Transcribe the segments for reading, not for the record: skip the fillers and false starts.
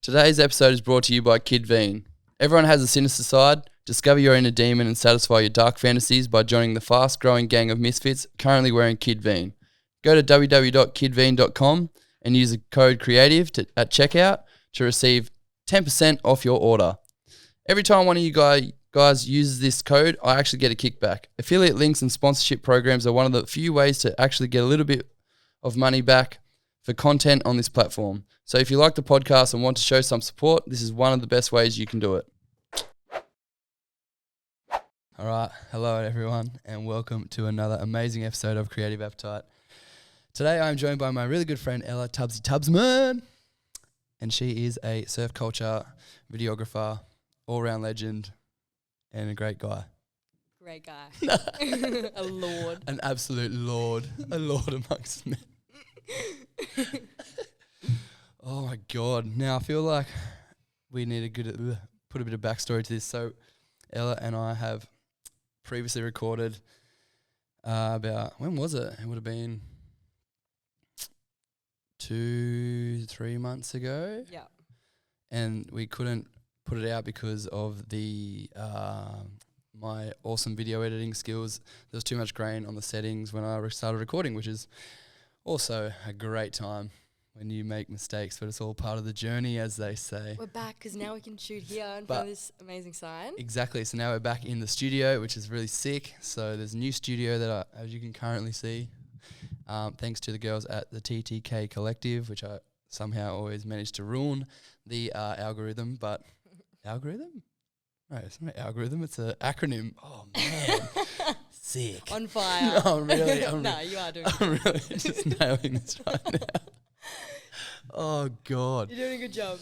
Today's episode is brought to you by Kid Veen. Everyone has a sinister side. Discover your inner demon and satisfy your dark fantasies by joining the fast-growing gang of misfits currently wearing Kid Veen. Go to www.kidveen.com and use the code CREATIVE at checkout to receive 10% off your order. Every time one of you guys uses this code, I actually get a kickback. Affiliate links and sponsorship programs are one of the few ways to actually get a little bit of money back for content on this platform. So if you like the podcast and want to show some support, this is one of the best ways you can do it. All right, hello everyone, and welcome to another amazing episode of Creative Appetite. Today I'm joined by my really good friend Ella Tubman, and she is a surf culture videographer, all-round legend, and a great guy. Great guy. A lord. An absolute lord. A lord amongst men. Oh my God. Now I feel like we need to put a bit of backstory to this. So Ella and I have previously recorded about, when was it? It would have been 2-3 months ago. Yeah. And we couldn't put it out because of the my awesome video editing skills. There was too much grain on the settings when I started recording, which is also a great time when you make mistakes, but it's all part of the journey, as they say. We're back because now we can shoot here in front of this amazing sign. Exactly. So now we're back in the studio, which is really sick. So there's a new studio that as you can currently see, thanks to the girls at the TTK Collective, which I somehow always manage to ruin the algorithm. But algorithm? No, it's not an algorithm. It's an acronym. Oh, man. Sick. On fire. No, really. No, you are doing I'm really just nailing this right now. Oh, God. You're doing a good job.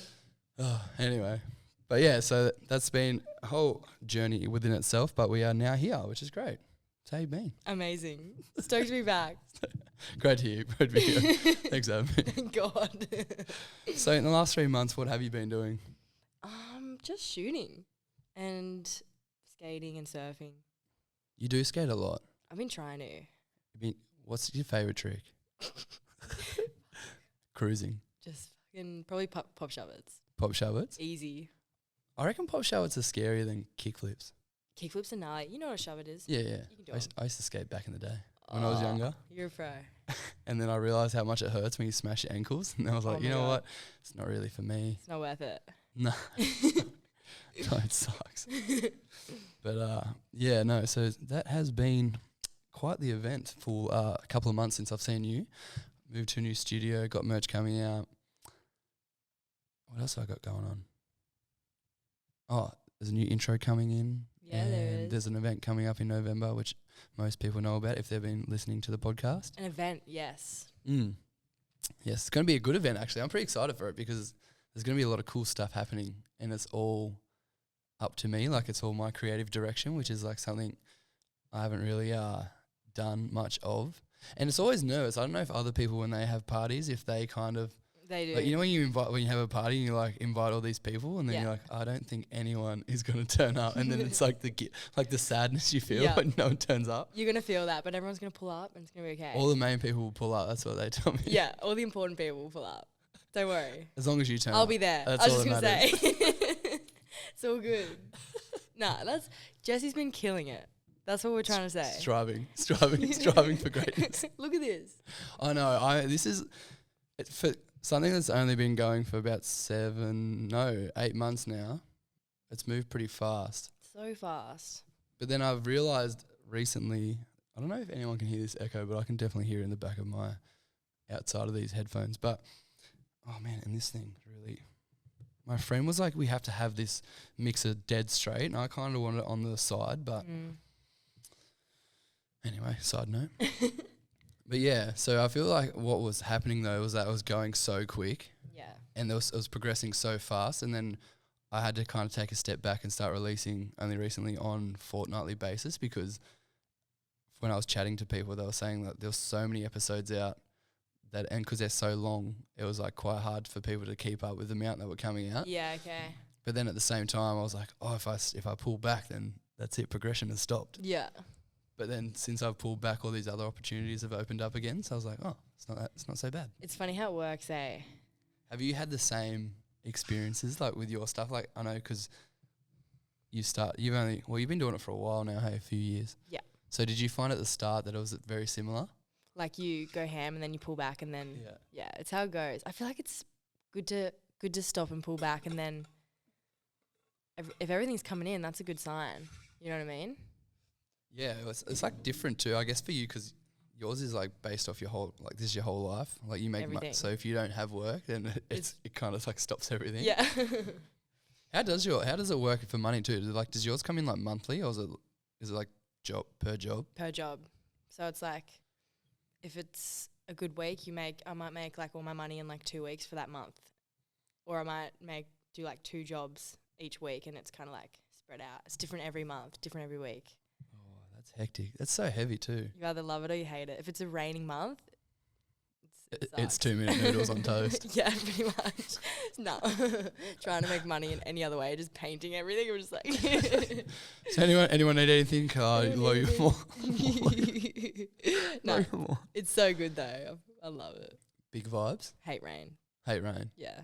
Oh, anyway. But yeah, so that's been a whole journey within itself, but we are now here, which is great. So how you been? Amazing. Stoked to be back. Great to hear you. Great to be here. Thanks for having me. Thank God. So in the last 3 months, what have you been doing? Just shooting and skating and surfing. You do skate a lot. I've been trying to. What's your favourite trick? Cruising. Just fucking probably pop shovels. Pop shovels? Easy. I reckon pop shovels are scarier than kickflips. Kickflips are gnarly. You know what a shove it is? Yeah. You can do I used to skate back in the day when I was younger. You're a pro. And then I realised how much it hurts when you smash your ankles. And I was like, you know what? It's not really for me. It's not worth it. No. No, it sucks. But yeah, no, so that has been quite the event for a couple of months since I've seen you. Moved to a new studio, got merch coming out. What else have I got going on? Oh, there's a new intro coming in. Yeah, there is. There's an event coming up in November, which most people know about if they've been listening to the podcast. An event, yes. Yes, it's going to be a good event, actually. I'm pretty excited for it because there's going to be a lot of cool stuff happening, and it's all up to me. Like, it's all my creative direction, which is like something I haven't really done much of. And it's always nervous. I don't know if other people, when they have parties, if they kind of... They do. Like, you know when you have a party and you like invite all these people and then you're like, I don't think anyone is going to turn up. And then it's like the sadness you feel when no one turns up. You're going to feel that, but everyone's going to pull up and it's going to be okay. All the main people will pull up. That's what they tell me. Yeah, all the important people will pull up. Don't worry. As long as you turn up. I'll be there. That's I was all just that going to say. It's all good. Jesse's been killing it. That's what we're trying to say. Striving for greatness. Look at this. I know. This is for something that's only been going for about 8 months now. It's moved pretty fast. So fast. But then I've realised recently, I don't know if anyone can hear this echo, but I can definitely hear it in the back of my outside of these headphones. But oh man, and this thing really. My friend was like, we have to have this mixer dead straight, and I kind of wanted it on the side, but anyway, side note. But yeah, so I feel like what was happening though was that it was going so quick. Yeah. And it was progressing so fast, and then I had to kind of take a step back and start releasing only recently on fortnightly basis, because when I was chatting to people, they were saying that there were so many episodes out that, and because they're so long, it was like quite hard for people to keep up with the amount that were coming out. Yeah, okay. But then at the same time, I was like, oh, if I pull back, then that's it. Progression has stopped. Yeah. But then since I've pulled back, all these other opportunities have opened up again. So I was like, oh, it's not so bad. It's funny how it works, eh? Have you had the same experiences like with your stuff? Like I know because you've been doing it for a while now, hey, a few years. Yeah. So did you find at the start that it was very similar? Like you go ham and then you pull back and then it's how it goes. I feel like it's good to stop and pull back, and then if everything's coming in, that's a good sign. You know what I mean? Yeah, it's like different too, I guess, for you because yours is like based off your whole, like this is your whole life. Like you make money, so if you don't have work, then it kind of like stops everything. Yeah. How does it work for money too? Does yours come in like monthly, or is it like per job? Per job. So it's like if it's a good week, I might make like all my money in like 2 weeks for that month, or I might do like 2 jobs each week, and it's kind of like spread out. It's different every month, different every week. Oh, that's hectic. That's so heavy too. You either love it or you hate it. If it's a raining month, it's 2-minute noodles on toast. Yeah, pretty much. No, trying to make money in any other way, just painting everything. We're just like. So anyone need anything? Low you more. No, it's so good though. I love it. Big vibes. Hate rain. Hate rain. Yeah.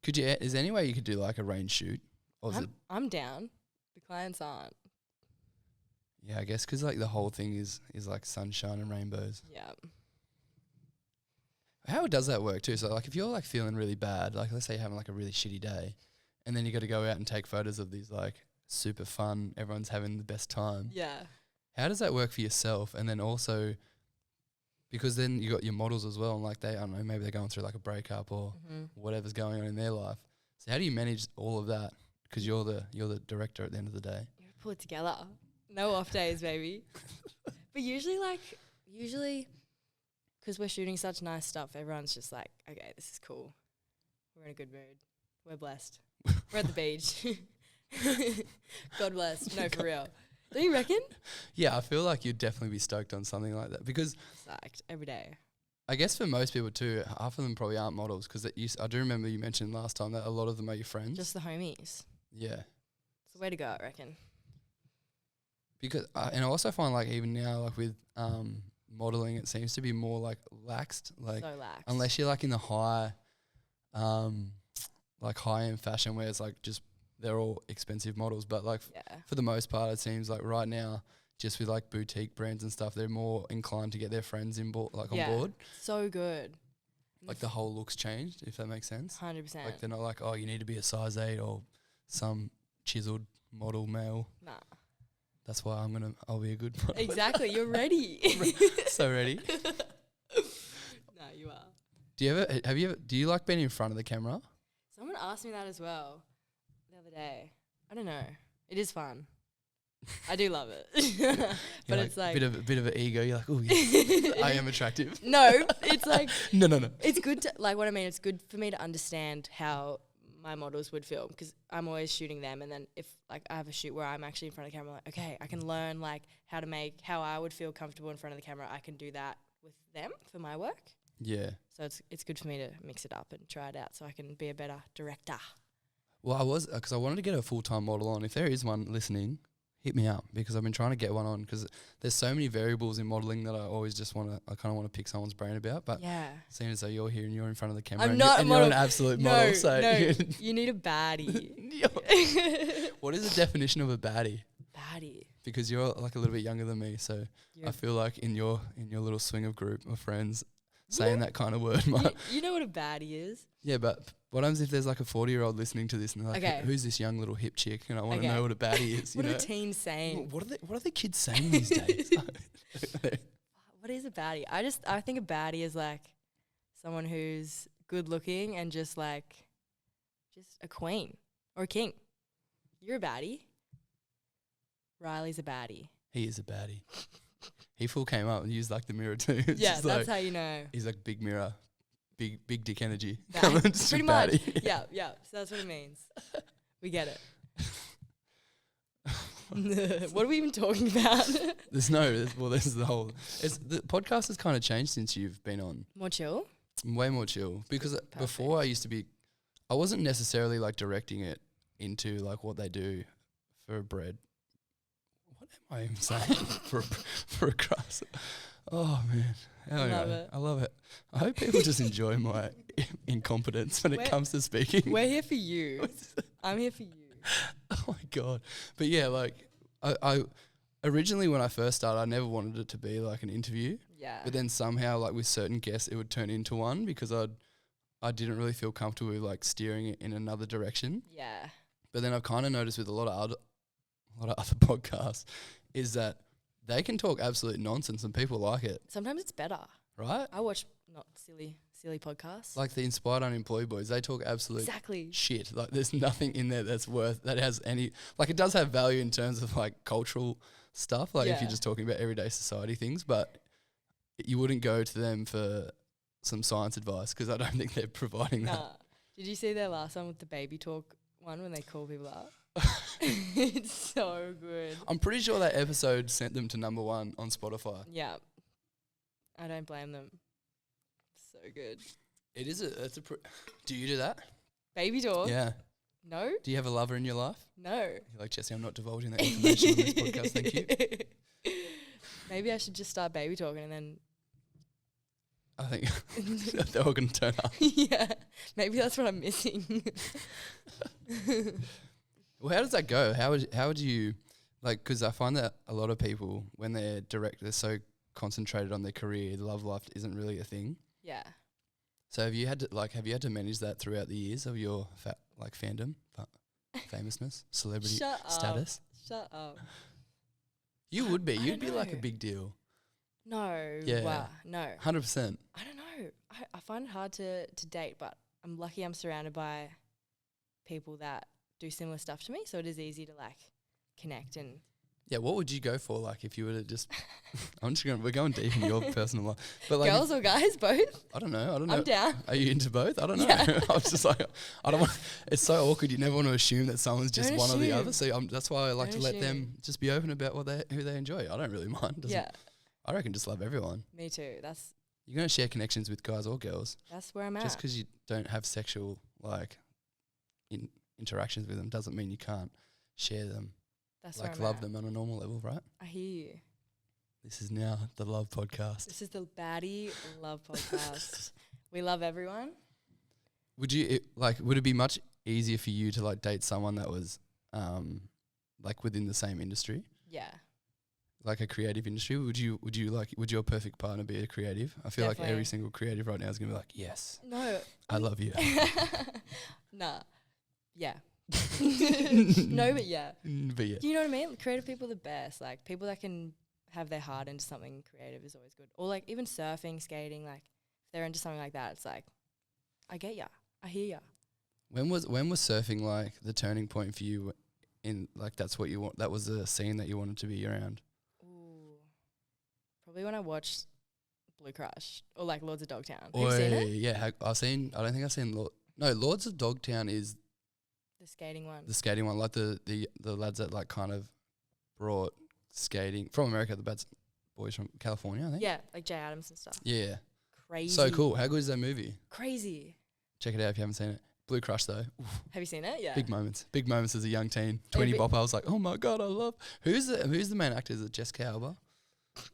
Is there any way you could do like a rain shoot? Or I'm down. The clients aren't. Yeah, I guess because like the whole thing is like sunshine and rainbows. Yeah. How does that work too? So like if you're like feeling really bad, like let's say you're having like a really shitty day, and then you got to go out and take photos of these like super fun, everyone's having the best time. Yeah. How does that work for yourself? And then also, because then you got your models as well, and like I don't know, maybe they're going through like a breakup or whatever's going on in their life. So how do you manage all of that? Because you're the director at the end of the day. You gotta pull it together. No off days, baby. But usually, because we're shooting such nice stuff, everyone's just like, okay, this is cool. We're in a good mood. We're blessed. We're at the beach. God bless. No, for real. Don't you reckon? Yeah, I feel like you'd definitely be stoked on something like that because psyched every day. I guess for most people too, half of them probably aren't models because I do remember you mentioned last time that a lot of them are your friends. Just the homies. Yeah. It's the way to go, I reckon. Because and I also find like even now like with modeling, it seems to be more like laxed. Like so lax. Unless you're like in the high end fashion where it's like just they're all expensive models, but like for the most part, it seems like right now, just with like boutique brands and stuff, they're more inclined to get their friends on board. So good. Like the whole look's changed, if that makes sense. 100%. Like they're not like, oh, you need to be a size 8 or some chiseled model male. Nah. That's why I'll be a good model. Exactly, you're ready. So ready. No, you are. Do you like being in front of the camera? Someone asked me that as well the other day. I don't know. It is fun. I do love it. But it's like a bit of an ego. You're like, oh yes, I am attractive. No, it's like no. It's good to like what I mean. It's good for me to understand how my models would film because I'm always shooting them, and then if like I have a shoot where I'm actually in front of the camera, like okay, I can learn like how I would feel comfortable in front of the camera. I can do that with them for my work. Yeah. So it's good for me to mix it up and try it out so I can be a better director. Well, because I wanted to get a full-time model on. If there is one listening, hit me up because I've been trying to get one on because there's so many variables in modeling that I always just kind of want to pick someone's brain about. But seeing as though you're here and you're in front of the camera you're an absolute model. So you need a baddie. What is the definition of a baddie? Baddie. Because you're like a little bit younger than me, so I feel like in your little swing of group of friends, saying that kind of word. You know what a baddie is? Yeah, but what happens if there's like a 40-year-old listening to this and they're like, who's this young little hip chick? And I want to know what a baddie is. What are teens saying? What are the kids saying these days? What is a baddie? I think a baddie is like someone who's good looking and just a queen or a king. You're a baddie. Riley's a baddie. He is a baddie. He full came up and used like the mirror too. Yeah, that's how you know. He's like big mirror, big dick energy. Pretty much. Yeah. So that's what it means. We get it. What are we even talking about? This is the whole. The podcast has kind of changed since you've been on. More chill. Way more chill because before I wasn't necessarily like directing it into like what they do for bread. What am I even saying for a crust? Oh man, I love it. I love it. I hope people just enjoy my incompetence when it comes to speaking. We're here for you. I'm here for you. Oh my God. But yeah, like I originally when I first started, I never wanted it to be like an interview. Yeah. But then somehow like with certain guests, it would turn into one because I didn't really feel comfortable with like steering it in another direction. Yeah. But then I've kind of noticed with a lot of other podcasts is that they can talk absolute nonsense and people like it. Sometimes it's better. Right? I watch not silly podcasts. Like the Inspired Unemployed Boys, they talk absolute shit. Like there's nothing in there that has any, like it does have value in terms of like cultural stuff, like if you're just talking about everyday society things, but you wouldn't go to them for some science advice because I don't think they're providing that. Did you see their last one with the baby talk one when they call people up? It's so good. I'm pretty sure that episode sent them to #1 on Spotify. Yeah. I don't blame them. So good. It is do you do that? Baby talk? Yeah. No? Do you have a lover in your life? No. You're like, Jesse, I'm not divulging that information on this podcast, thank you. Maybe I should just start baby talking and then... I think they're all going to turn up. Yeah. Maybe that's what I'm missing. Well, how does that go? How would you, like, because I find that a lot of people, when they're so concentrated on their career, the love life isn't really a thing. Yeah. So have you had to manage that throughout the years of your fandom, famousness, celebrity status? Shut up. You would be. You'd be like a big deal. No. Yeah. No. 100%. I don't know. I find it hard to date, but I'm lucky I'm surrounded by people that do similar stuff to me, so it is easy to like connect and... Yeah, what would you go for, like, if you were to just... we're going deep in your personal life. But like, girls or guys, both? I don't know. I'm down. Are you into both? I don't know. Yeah. I was just like, I don't want... It's so awkward. You never want to assume that someone's just Don't one or the assume. other. So that's why I like Don't to let assume. them just be open about who they enjoy. I don't really mind. Yeah. I reckon just love everyone. Me too. You're going to share connections with guys or girls. That's where I'm at. Just because you don't have sexual, like, interactions with them doesn't mean you can't share them. That's like, where I'm love at. them on a normal level, right? I hear you. This is now the Love Podcast. This is the Baddie Love Podcast. We love everyone. Would it be much easier for you to like date someone that was like within the same industry? Yeah. Like a creative industry? Would your perfect partner be a creative? I feel like every single creative right now is gonna be like, yes. No. I love you. Nah. Yeah. No, but yeah. But yeah. Do you know what I mean? Creative people are the best. Like people that can have their heart into something creative is always good. Or like even surfing, skating, like if they're into something like that, it's like, I get ya. I hear ya. When was surfing like the turning point for you in like that was the scene that you wanted to be around? Ooh. Probably when I watched Blue Crush or like Lords of Dogtown. Have you seen it? Yeah, I don't think I've seen Lords of Dogtown is the skating one. The skating one, like the lads that like kind of brought skating from America, the bad boys from California, I think. Yeah, like Jay Adams and stuff. Yeah. Crazy. So cool. How good is that movie? Crazy. Check it out if you haven't seen it. Blue Crush though. Oof. Have you seen it? Yeah. Big moments. Big moments as a young teen. 20 bop. I was like, oh my God, I love. Who's the main actor? Is it Jessica Alba?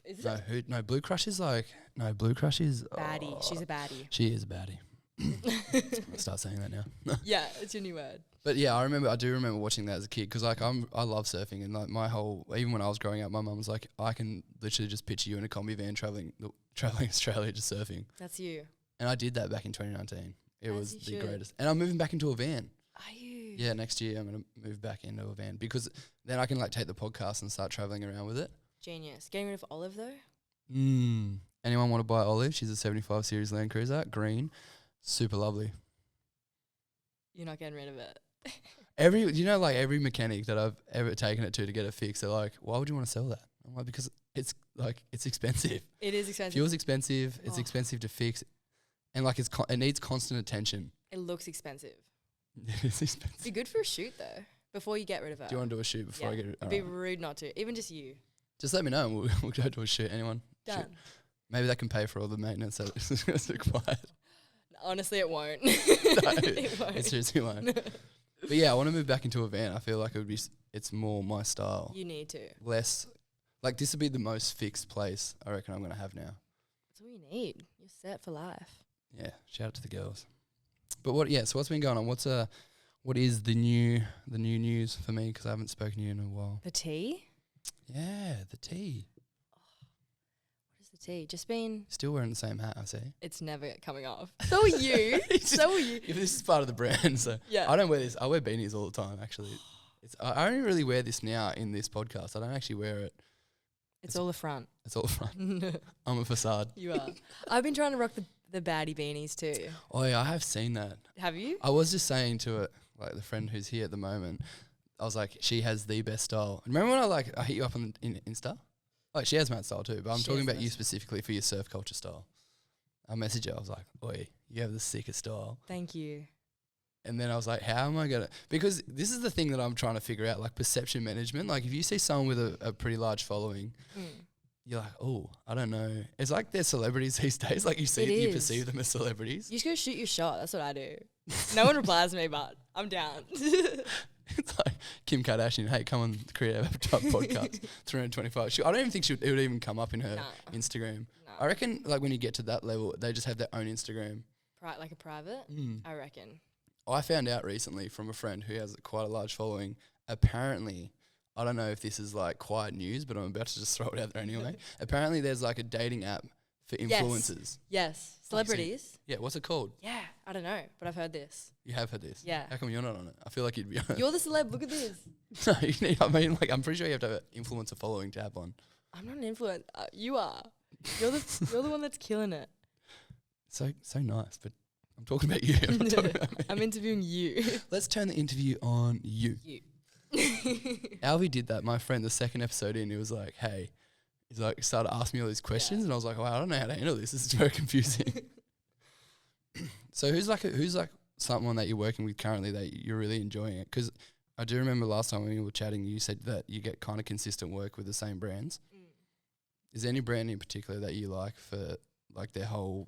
Is it? No, Blue Crush is Blue Crush is baddie. She's a baddie. She is a baddie. I'll start saying that now. Yeah, it's your new word. But yeah, I do remember watching that as a kid because like I love surfing and like even when I was growing up, my mum was like, I can literally just picture you in a combi van traveling Australia just surfing. That's you. And I did that back in 2019. It was the greatest. And I'm moving back into a van. Are you? Yeah, next year I'm gonna move back into a van because then I can like take the podcast and start traveling around with it. Genius. Getting rid of Olive though. Anyone want to buy Olive? She's a 75 series Land Cruiser, green, super lovely. You're not getting rid of it. Every mechanic that I've ever taken it to get it fixed, they're like, why would you want to sell that? I'm like, because it's expensive. It is expensive. Fuel's expensive. It's expensive to fix. And like it needs constant attention. It looks expensive. It is expensive. It'd be good for a shoot though, before you get rid of it. Do you want to do a shoot before I get rid of it? It'd be rude not to. Even just you. Just let me know and we'll go to a shoot. Anyone? Done. Shoot. Maybe that can pay for all the maintenance that's required. Honestly, it won't. No, it won't. it seriously won't. But yeah, I want to move back into a van. I feel like it's more my style. You need to. Less, like this would be the most fixed place I reckon I'm going to have now. That's all you need. You're set for life. Yeah, shout out to the girls. But so what's been going on? What is the new news for me? Because I haven't spoken to you in a while. The tea? Yeah, the tea. What is the tea? Just been... Still wearing the same hat, I see. It's never coming off. So are you. So are you. If this is part of the brand, so Yeah. I don't wear this. I wear beanies all the time, actually. I only really wear this now in this podcast. I don't actually wear it. It's all the front. It's all the front. I'm a facade. You are. I've been trying to rock the baddie beanies too. Oh yeah, I have seen that. Have you? I was just saying to it, like the friend who's here at the moment, I was like, she has the best style. Remember when I hit you up on in Insta? Like she has mad style too, but I'm talking about you specifically for your surf culture style. I messaged her. I was like, "Oi, you have the sickest style." Thank you. And then I was like, how am I gonna? Because this is the thing that I'm trying to figure out, like perception management. Like if you see someone with a pretty large following, you're like, oh, I don't know. It's like they're celebrities these days. Like you perceive them as celebrities. You just go shoot your shot. That's what I do. No one replies to me, but I'm down. It's like Kim Kardashian. Hey, come on, Creative Avatar podcast. 325. I don't even think it would even come up in her Instagram. No. I reckon like when you get to that level, they just have their own Instagram. Like a private? I reckon. I found out recently from a friend who has quite a large following. Apparently, I don't know if this is like quiet news, but I'm about to just throw it out there anyway. Apparently, there's like a dating app for influencers. Yes. Celebrities. Yeah, what's it called? Yeah, I don't know, but I've heard this. You have heard this? Yeah. How come you're not on it? I feel like you'd be on it. You're the celeb. Look at this. No, you need, I mean, like, I'm pretty sure you have to have an influencer following to have one. I'm not an influencer. You are. You're the one that's killing it. So nice, but I'm talking about you. I'm not talking about me. I'm interviewing you. Let's turn the interview on you. Alvy did that. My friend, the second episode in, he was like, hey, he's like, started asking me all these questions, and I was like, wow, I don't know how to handle this. This is very confusing. So who's like someone that you're working with currently that you're really enjoying it? Because I do remember last time when we were chatting, you said that you get kind of consistent work with the same brands. Is there any brand in particular that you like for like their whole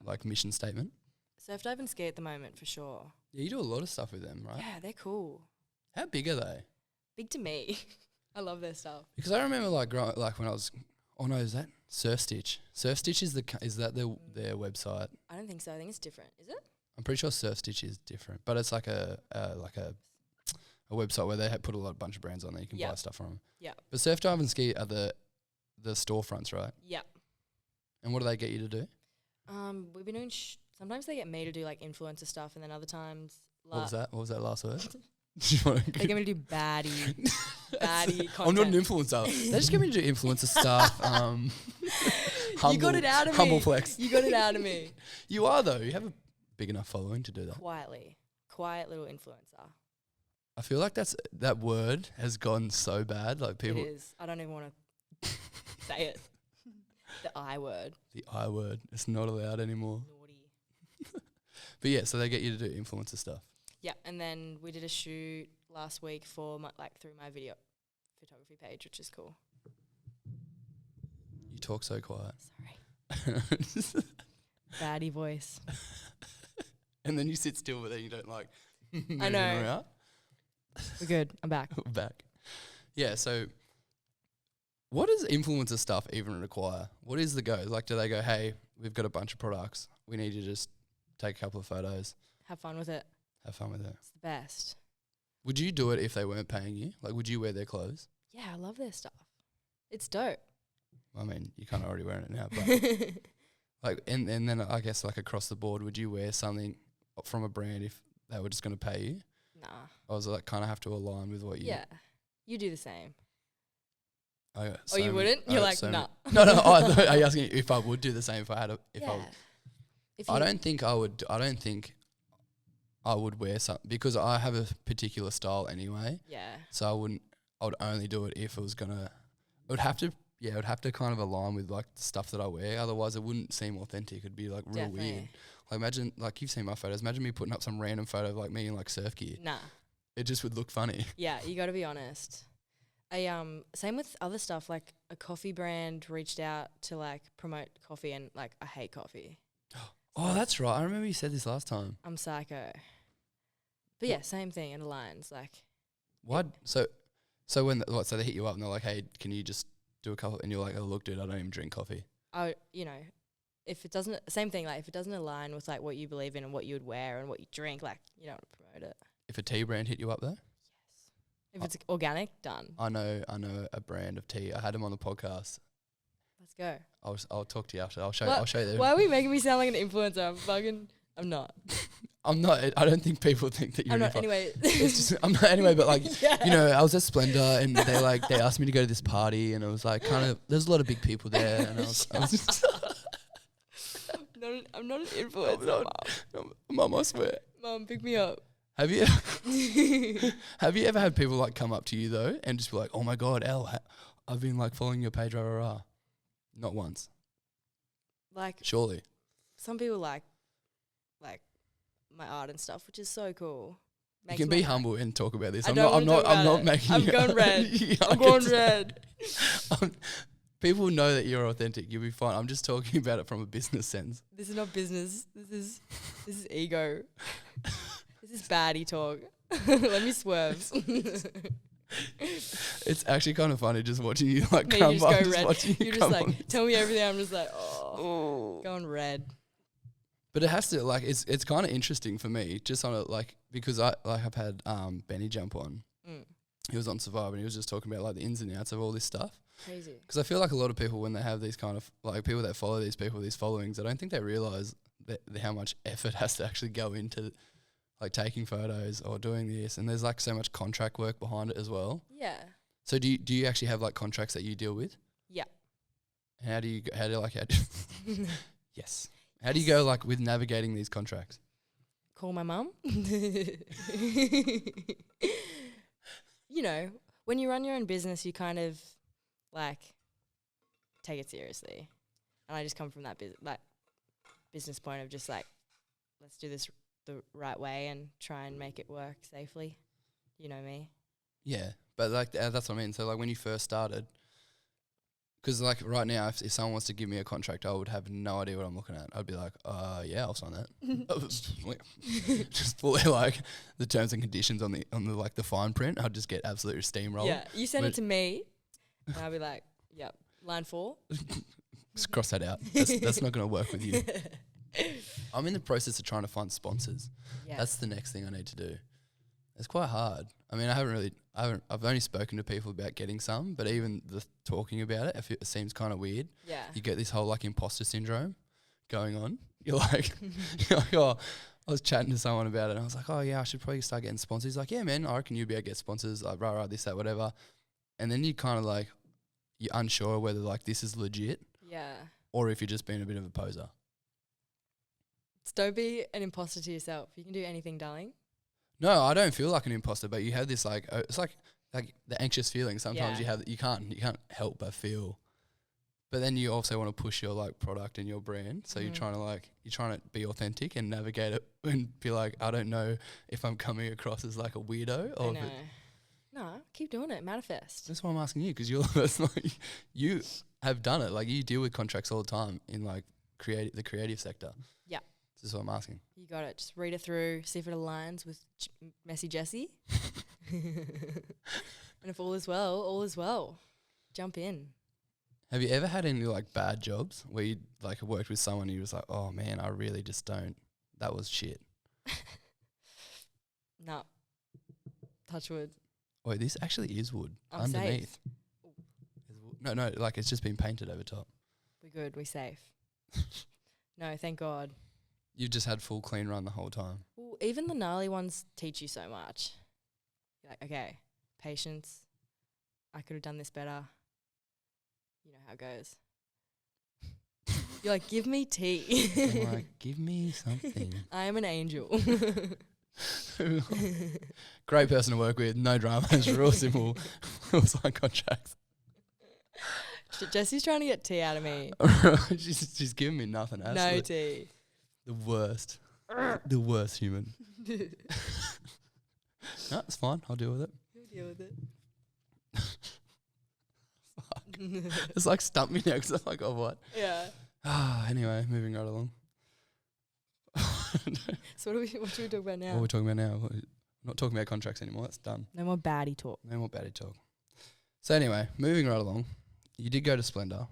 like mission statement? Surf, dive and ski at the moment for sure. Yeah, you do a lot of stuff with them, right? Yeah, they're cool. How big are they? Big to me. I love their stuff. Because I remember like when I was, oh no, is that Surf Stitch? Surf Stitch is that their website? I don't think so. I think it's different. Is it? I'm pretty sure Surf Stitch is different, but it's like a website where they put a bunch of brands on there. You can buy stuff from them. Yeah. But Surf, Dive and Ski are the storefronts, right? Yeah. And what do they get you to do? We've been doing. Sometimes they get me to do like influencer stuff, and then other times. What was that? What was that last word? They get me to do baddie content. I'm not an influencer. They just get me to do influencer stuff. You got it out of me. Humble flex. You got it out of me. You are though. You have a big enough following to do that. Quiet little influencer. I feel like that word has gone so bad. Like people. It is. I don't even want to say it. The I word. The I word. It's not allowed anymore. Naughty. But yeah, so they get you to do influencer stuff. Yeah, and then we did a shoot last week for through my video photography page, which is cool. You talk so quiet. Sorry. Baddie voice. And then you sit still, but then you don't like. I know. Around. We're good. I'm back. Back. Yeah. So, what does influencer stuff even require? What is the go? Like, do they go, "Hey, we've got a bunch of products. We need you to just take a couple of photos. Have fun with it. Have fun with it." It's the best. Would you do it if they weren't paying you? Like, would you wear their clothes? Yeah, I love their stuff. It's dope. I mean, you're kind of already wearing it now, but like, and then I guess like across the board, would you wear something from a brand if they were just going to pay you? Nah. Or does it like kind of have to align with what you? Yeah, you do the same. Oh, you wouldn't? You're like, nah. No. Are you asking if I would do the same if I had I don't think I would. I don't think I would wear something because I have a particular style anyway. Yeah. So I wouldn't. I would only do it if it was gonna. It would have to. Yeah, it would have to kind of align with like the stuff that I wear. Otherwise, it wouldn't seem authentic. It'd be like real weird. Like imagine, like you've seen my photos. Imagine me putting up some random photo of like me in like surf gear. Nah. It just would look funny. Yeah, you got to be honest. Same with other stuff. Like a coffee brand reached out to like promote coffee, and like I hate coffee. Oh, that's right. I remember you said this last time. I'm psycho. But yeah, same thing. It aligns. Like. What? So when so they hit you up and they're like, hey, can you just do a couple? And you're like, oh look, dude, I don't even drink coffee. But if it doesn't, same thing, like if it doesn't align with like what you believe in and what you would wear and what you drink, like you don't want to promote it. If a tea brand hit you up though? If it's organic, done. I know a brand of tea. I had them on the podcast. Let's go. I'll talk to you after. I'll show you them. Why are we making me sound like an influencer? I'm not. I'm not. I don't think people think that you're. I'm not. Anyway. It's just, I'm not anyway. But like, you know, I was at Splendor and they asked me to go to this party and it was like kind of there's a lot of big people there and I was just I'm not an influencer, Mum, I swear. Mum, pick me up. Have you ever had people like come up to you though and just be like, oh my God, Elle, I've been like following your page, rah, rah, rah. Not once. Like surely. Some people like my art and stuff, which is so cool. You can be humble and talk about this. I'm not making. I'm going red. Yeah, I'm going red. People know that you're authentic. You'll be fine. I'm just talking about it from a business sense. This is not business. This is ego. This is baddie talk. Let me swerve. It's actually kind of funny just watching you like Me, come you just up. go red. You're just like tell me everything. I'm just like going red. But it has to like it's kind of interesting for me just on it like because I've had Benny jump on. He was on Survivor and he was just talking about like the ins and outs of all this stuff. Crazy. Because I feel like a lot of people when they have these kind of like people that follow these people, these followings, I don't think they realize that how much effort has to actually go into like taking photos or doing this, and there's like so much contract work behind it as well. Yeah. So do you actually have like contracts that you deal with? Yeah. How do you yes. How do you go like with navigating these contracts? Call my mum. You know, when you run your own business, you kind of like take it seriously, and I just come from that business point of just like, let's do this the right way and try and make it work safely. You know me. Yeah, but like that's what I mean. So like when you first started, because like right now, if someone wants to give me a contract, I would have no idea what I'm looking at. I'd be like, yeah, I'll sign that. Just fully like the terms and conditions on the like the fine print. I'd just get absolutely steamrolled. Yeah, you send it to me, and I'll be like, yep, line 4. Just cross that out. That's not going to work with you. I'm in the process of trying to find sponsors. Yeah. That's the next thing I need to do. It's quite hard. I mean, I've only spoken to people about getting some, but even the talking about it, it seems kind of weird. Yeah. You get this whole like imposter syndrome going on. You're like, oh, I was chatting to someone about it and I was like, oh yeah, I should probably start getting sponsors. He's like, yeah, man, I reckon you'll be able to get sponsors, like rah, this, that, whatever. And then you kind of like, you're unsure whether like this is legit. Yeah. Or if you're just being a bit of a poser. Don't be an imposter to yourself. You can do anything, darling. No, I don't feel like an imposter, but you have this like it's like the anxious feeling. Sometimes you can't help but feel. But then you also want to push your like product and your brand, so you're trying to be authentic and navigate it and be like, I don't know if I'm coming across as like a weirdo or. I know. No, keep doing it. Manifest. That's why I'm asking you, because you're like you have done it. Like you deal with contracts all the time in like the creative sector. Yeah. This is what I'm asking. You got it. Just read it through, see if it aligns with Messy Jessie. And if all is well. Jump in. Have you ever had any like bad jobs where you like worked with someone and you was like, oh man, I really just don't. That was shit. No. Touch wood. Wait, this actually is wood I'm underneath. Safe. No, like it's just been painted over top. We're good. We're safe. No, thank God. You've just had full clean run the whole time. Well, even the gnarly ones teach you so much. You're like, okay, patience. I could have done this better. You know how it goes. You're like, give me tea. I'm like, give me something. I am an angel. Great person to work with. No dramas. Real simple. We'll sign contracts. Jessie's trying to get tea out of me. she's giving me nothing. No tea. The worst. The worst human. No, it's fine. I'll deal with it. You'll deal with it. Fuck. It's like stump me now because I'm like, oh, what? Yeah. Anyway, moving right along. So what should we talk about now? What are we talking about now? We're not talking about contracts anymore. That's done. No more baddie talk. No more baddie talk. So anyway, moving right along. You did go to Splendor.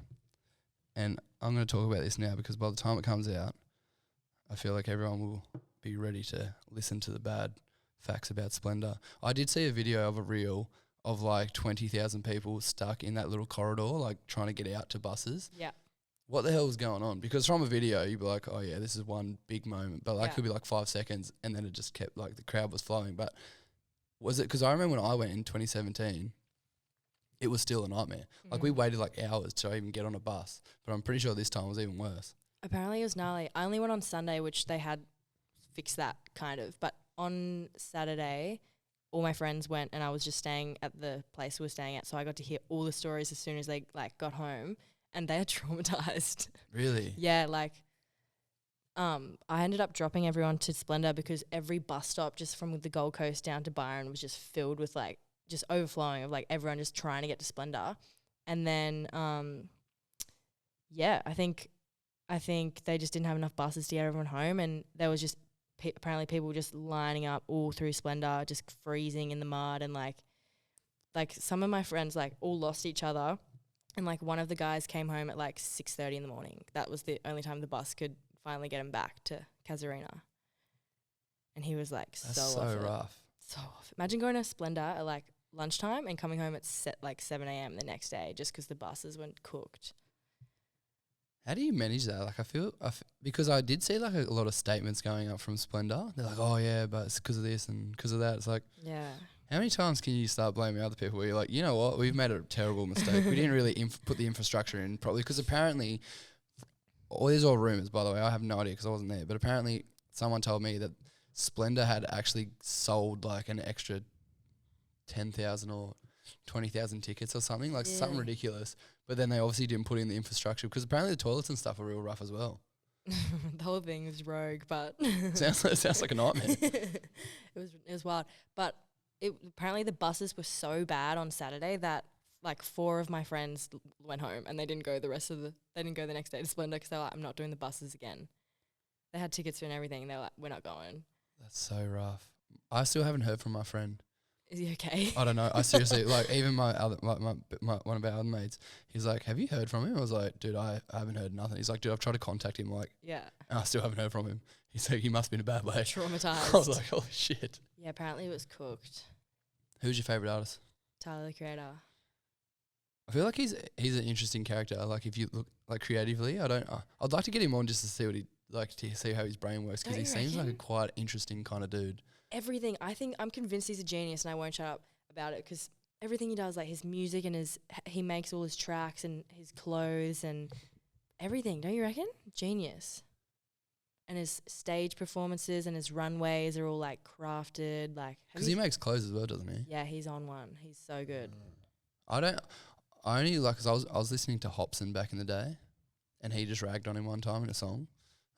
And I'm going to talk about this now because by the time it comes out, I feel like everyone will be ready to listen to the bad facts about Splendor. I did see a video of a reel of like 20,000 people stuck in that little corridor, like trying to get out to buses. Yeah. What the hell was going on? Because from a video, you'd be like, oh yeah, this is one big moment. But that could be like 5 seconds and then it just kept, like the crowd was flowing. But was it, because I remember when I went in 2017, it was still a nightmare. Like we waited like hours to even get on a bus. But I'm pretty sure this time was even worse. Apparently it was gnarly. I only went on Sunday, which they had fixed that kind of. But on Saturday, all my friends went and I was just staying at the place we were staying at. So I got to hear all the stories as soon as they like got home. And they're traumatized. Really? Yeah, like I ended up dropping everyone to Splendor because every bus stop just from the Gold Coast down to Byron was just filled with like just overflowing of like everyone just trying to get to Splendor. And then I think they just didn't have enough buses to get everyone home, and there was just apparently people just lining up all through Splendor, just freezing in the mud, and like some of my friends like all lost each other. And, like, one of the guys came home at, like, 6:30 in the morning. That was the only time the bus could finally get him back to Casuarina. And he was, like, That's so so off it. rough. So off it. Imagine going to Splendor at, like, lunchtime and coming home at, 7 a.m. the next day just because the buses weren't cooked. How do you manage that? Like, I feel because I did see, like, a lot of statements going up from Splendor. They're like, oh, yeah, but it's because of this and because of that. It's like, yeah. How many times can you start blaming other people where you're like, you know what, we've made a terrible mistake. We didn't really put the infrastructure in properly, because apparently, these are all rumours, by the way. I have no idea because I wasn't there. But apparently someone told me that Splendor had actually sold like an extra 10,000 or 20,000 tickets or something, like something ridiculous. But then they obviously didn't put in the infrastructure because apparently the toilets and stuff are real rough as well. The whole thing was rogue, but sounds like a nightmare. It was wild. But apparently the buses were so bad on Saturday that like 4 of my friends went home and they didn't go the next day to Splendor because they were like, I'm not doing the buses again. They had tickets for and everything. They were like, we're not going. That's so rough. I still haven't heard from my friend. Is he okay? I don't know. I seriously, like, even my other, like my one of our other mates, he's like, have you heard from him? I was like, dude, I haven't heard nothing. He's like, dude, I've tried to contact him, like, and I still haven't heard from him. He's like, he must be in a bad way. Traumatized. I was like, holy shit. Yeah, apparently it was cooked. Who's your favourite artist? Tyler, the Creator. I feel like he's an interesting character. Like, if you look like creatively, I'd like to get him on just to see what to see how his brain works, because he seems like a quite interesting kind of dude. Everything. I'm convinced he's a genius, and I won't shut up about it because everything he does, like his music and he makes all his tracks and his clothes and everything. Don't you reckon? Genius. And his stage performances and his runways are all like crafted, like because he makes clothes as well, doesn't he? Yeah, he's on one. He's so good. I only like, cause I was listening to Hobson back in the day, and he just ragged on him one time in a song.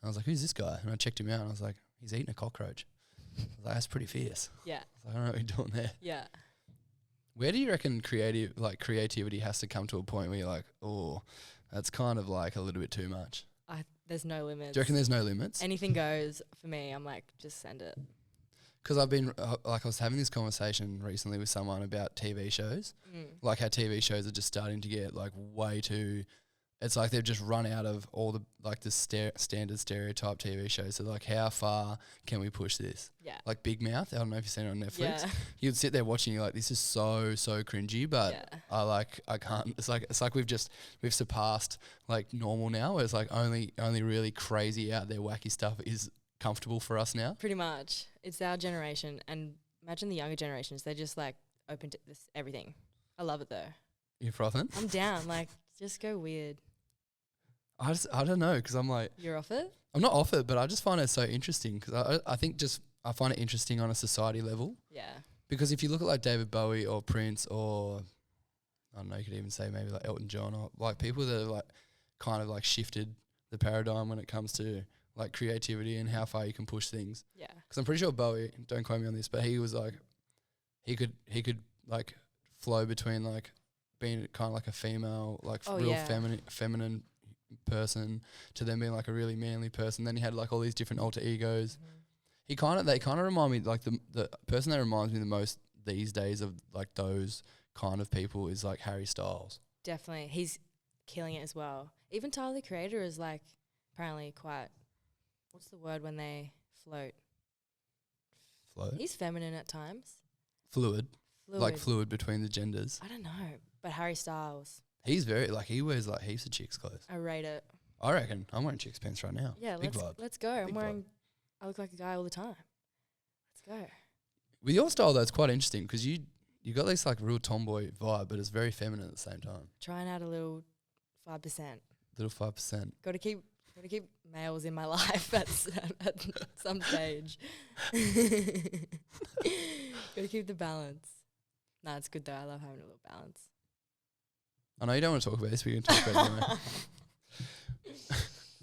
And I was like, who's this guy? And I checked him out, and I was like, he's eating a cockroach. I was like, that's pretty fierce. Yeah. I don't know what you're doing there. Yeah. Where do you reckon creativity has to come to a point where you're like, oh, that's kind of like a little bit too much? There's no limits. Do you reckon there's no limits? Anything goes for me. I'm like, just send it. Because I've been, I was having this conversation recently with someone about TV shows. Like how TV shows are just starting to get like way too, it's like they've just run out of all the like the standard stereotype TV shows. So like, how far can we push this? Yeah. Like Big Mouth, I don't know if you've seen it on Netflix. Yeah. You'd sit there watching, you're like, this is so cringy, but I can't. It's like we've surpassed like normal now, where it's like only really crazy out there wacky stuff is comfortable for us now. Pretty much. It's our generation, and imagine the younger generations, they're just like open to this everything. I love it though. You frothing? I'm down. Like, just go weird. I don't know, because I'm like, you're off it? I'm not off it, but I just find it so interesting, because I think I find it interesting on a society level. Yeah. Because if you look at like David Bowie or Prince, or I don't know, you could even say maybe like Elton John, or like people that have like kind of like shifted the paradigm when it comes to like creativity and how far you can push things. Yeah. Because I'm pretty sure Bowie, don't quote me on this, but he was like, he could like flow between like being kind of like a female, like feminine person, to then being like a really manly person. Then he had like all these different alter egos. They kind of remind me, like the person that reminds me the most these days of like those kind of people is like Harry Styles. Definitely. He's killing it as well. Even Tyler the Creator is like apparently quite, what's the word when they float? Float? He's feminine at times. Fluid. Like fluid between the genders. I don't know. But Harry Styles. He's very, like, he wears like heaps of chicks' clothes. I rate it. I reckon. I'm wearing chicks' pants right now. Yeah, Big let's go. I look like a guy all the time. Let's go. With your style, though, it's quite interesting because you got this like real tomboy vibe, but it's very feminine at the same time. Try and add a little 5%. Little 5%. Got to keep males in my life at some stage. Got to keep the balance. Nah, it's good though. I love having a little balance. I know you don't want to talk about this, but you can talk about it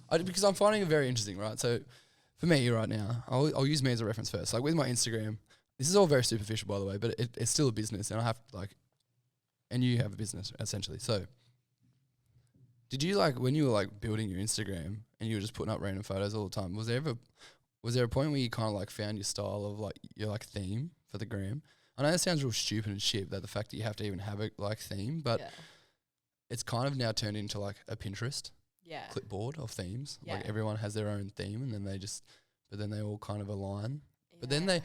anyway. Because I'm finding it very interesting, right? So for me right now, I'll use me as a reference first. Like with my Instagram, this is all very superficial, by the way, but it's still a business, and I have and you have a business essentially. So did you when you were building your Instagram and you were just putting up random photos all the time? Was there a point where you kind of found your style of your theme for the gram? I know that sounds real stupid and shit, that the fact that you have to even have a theme, but it's kind of now turned into a Pinterest clipboard of themes. Yeah. Everyone has their own theme, and then they all kind of align. But then they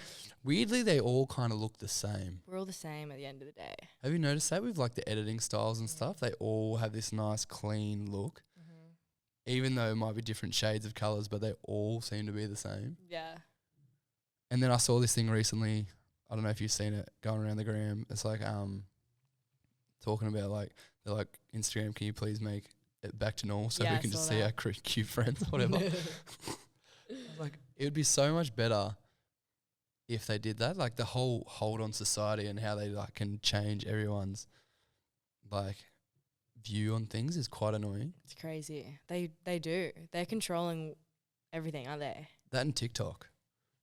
all kind of look the same. We're all the same at the end of the day. Have you noticed that with the editing styles and stuff? They all have this nice clean look, even though it might be different shades of colours, but they all seem to be the same. Yeah. And then I saw this thing recently. I don't know if you've seen it going around the gram. It's talking about they're Instagram, can you please make it back to normal so we can just see our cute friends or whatever. It would be so much better if they did that. The whole hold on society and how they can change everyone's view on things is quite annoying. It's crazy. They do. They're controlling everything, aren't they? That and TikTok.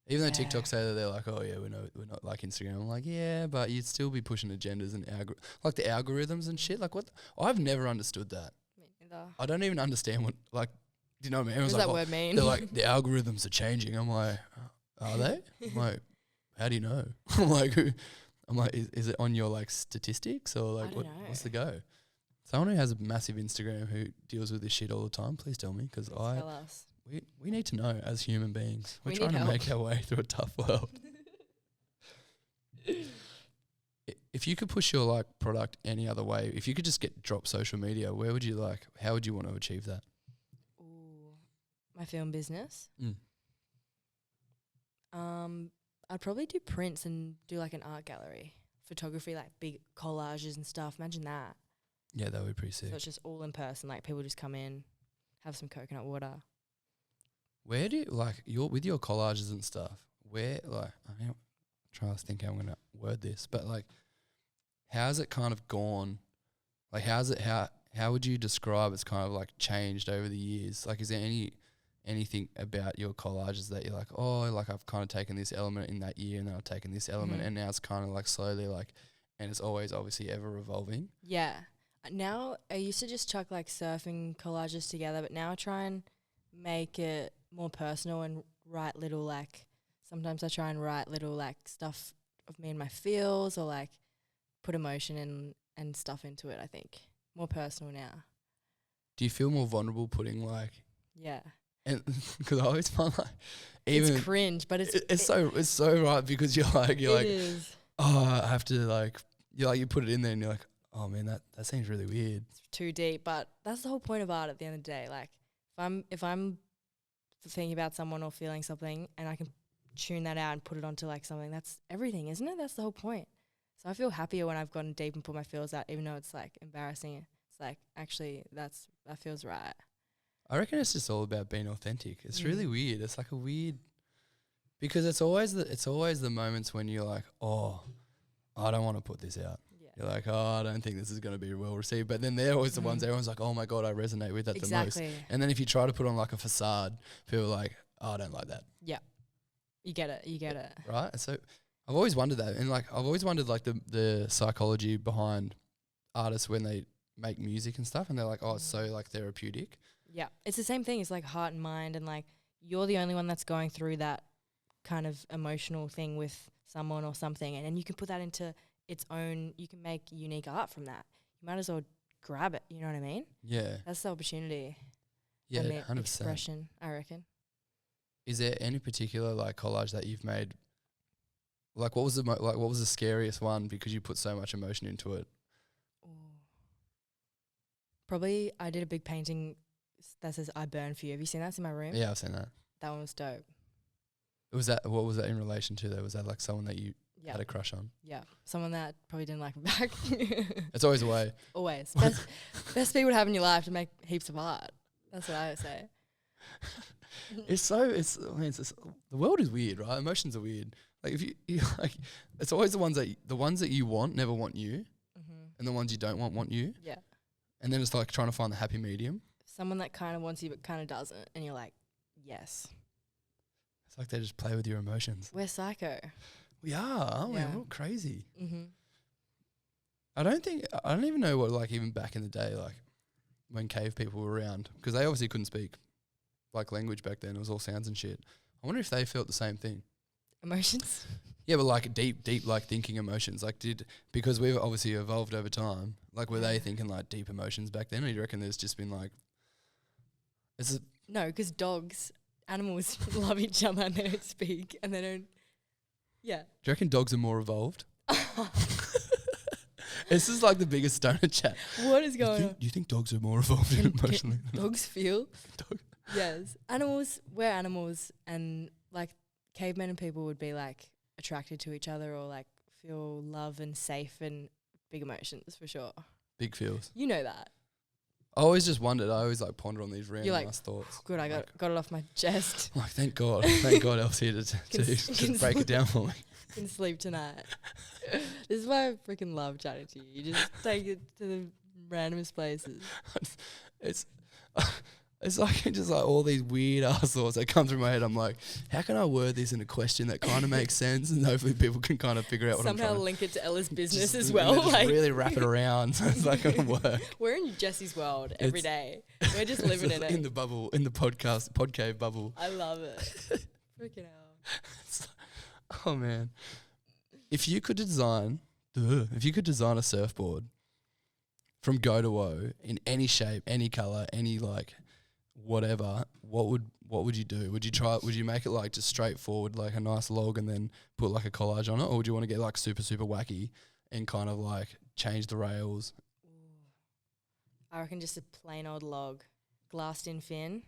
Even though TikTok say that they're oh yeah, we're not like Instagram. I'm yeah, but you'd still be pushing agendas and the algorithms and shit. What? I've never understood that. Me neither. I don't even understand what do you know what I mean? What does that word mean? They're the algorithms are changing. I'm are they? I'm how do you know? I'm is it on your statistics or what's the go? Someone who has a massive Instagram who deals with this shit all the time, please tell me, because tell us. We need to know as human beings. We're trying to make our way through a tough world. If you could push your product any other way, if you could just drop social media, where would you how would you want to achieve that? Ooh, my film business. Mm. I'd probably do prints and do an art gallery, photography, big collages and stuff. Imagine that. Yeah, that would be pretty sick. So it's just all in person. People just come in, have some coconut water. Where do you with your collages and stuff? Where I'm trying to think how I'm gonna word this, but how's it kind of gone? How would you describe it's kind of changed over the years? Is there anything about your collages that you're I've kind of taken this element in that year and then I've taken this element and now it's kind of slowly and it's always obviously ever evolving? Yeah. Now I used to just chuck surfing collages together, but now I try and make it more personal and write little sometimes I try and write little stuff of me and my feels or put emotion in and stuff into it. I think more personal now. Do you feel more vulnerable putting Yeah. And because I always find even it's cringe, but it's so right because you're it is. Oh, I have to you put it in there and you're oh man, that seems really weird. It's too deep, but that's the whole point of art at the end of the day. If I'm thinking about someone or feeling something and I can tune that out and put it onto something, that's everything, isn't it? That's the whole point. So I feel happier when I've gone deep and put my feels out, even though it's embarrassing. It's actually that feels right. I reckon it's just all about being authentic. It's really weird. It's a weird because it's always the moments when you're oh, I don't want to put this out. You're oh, I don't think this is going to be well received. But then they're always the ones everyone's oh my God, I resonate with that the most. And then if you try to put on a facade, people are oh, I don't like that. Yeah. You get it. Right? So I've always wondered that. And I've always wondered the psychology behind artists when they make music and stuff. And they're oh, it's so therapeutic. Yeah. It's the same thing. It's heart and mind. And you're the only one that's going through that kind of emotional thing with someone or something. And then you can put that into its own, you can make unique art from that. You might as well grab it. You know what I mean? Yeah. That's the opportunity. Yeah, I mean, 100%. expression, I reckon. Is there any particular like collage that you've made? Like what was the what was the scariest one because you put so much emotion into it? Probably I did a big painting that says "I burn for you." Have you seen that? It's in my room. Yeah, I've seen that. That one was dope. What was that in relation to though? Was that like someone that you Yeah. had a crush on? Yeah. Someone that probably didn't like me back. It's always a way. Always. Best people to have in your life to make heaps of art. That's what I would say. The world is weird, right? Emotions are weird. Like if you like, it's always the ones that you want never want you, and the ones you don't want you. Yeah. And then it's like trying to find the happy medium. Someone that kind of wants you but kind of doesn't, and you're like, yes. It's like they just play with your emotions. We're psycho. We are, aren't we? Yeah. We're all crazy. Mm-hmm. I don't even know what, like, even back in the day, like when cave people were around, because they obviously couldn't speak like language back then. It was all sounds and shit. I wonder if they felt the same thing. Emotions? Yeah, but like deep like thinking emotions. Like because we've obviously evolved over time. Like were they thinking like deep emotions back then, or do you reckon there's just been like? No, because animals love each other and they don't speak and they don't. Yeah. Do you reckon dogs are more evolved? This is like the biggest stoner chat. What is going on? Do you think dogs are more evolved emotionally? Dogs feel? Yes. We're animals, and like cavemen and people would be like attracted to each other or like feel love and safe and big emotions for sure. Big feels. You know that. I always just wondered. I always like ponder on these random like, ass thoughts. Good, I got it off my chest. I'm like, thank God Elle's here to break it down for me. Can sleep tonight. This is why I freaking love chatting to you. You just take it to the randomest places. It's like just like all these weird ass thoughts that come through my head. I'm like, how can I word this in a question that kind of makes sense, and hopefully people can kind of figure out what I'm trying to somehow link it to Ella's business just, as well. Just like really wrap it around so it's like gonna work. We're in Jesse's world every day. We're just living in it. In the bubble, in the podcave bubble. I love it. Freaking hell. Oh man. If you could design a surfboard from go to woe in any shape, any color, any like whatever, what would you do? Would you make it like just straightforward, like a nice log and then put like a collage on it? Or would you want to get like super, super wacky and kind of like change the rails? I reckon just a plain old log, glassed in fin.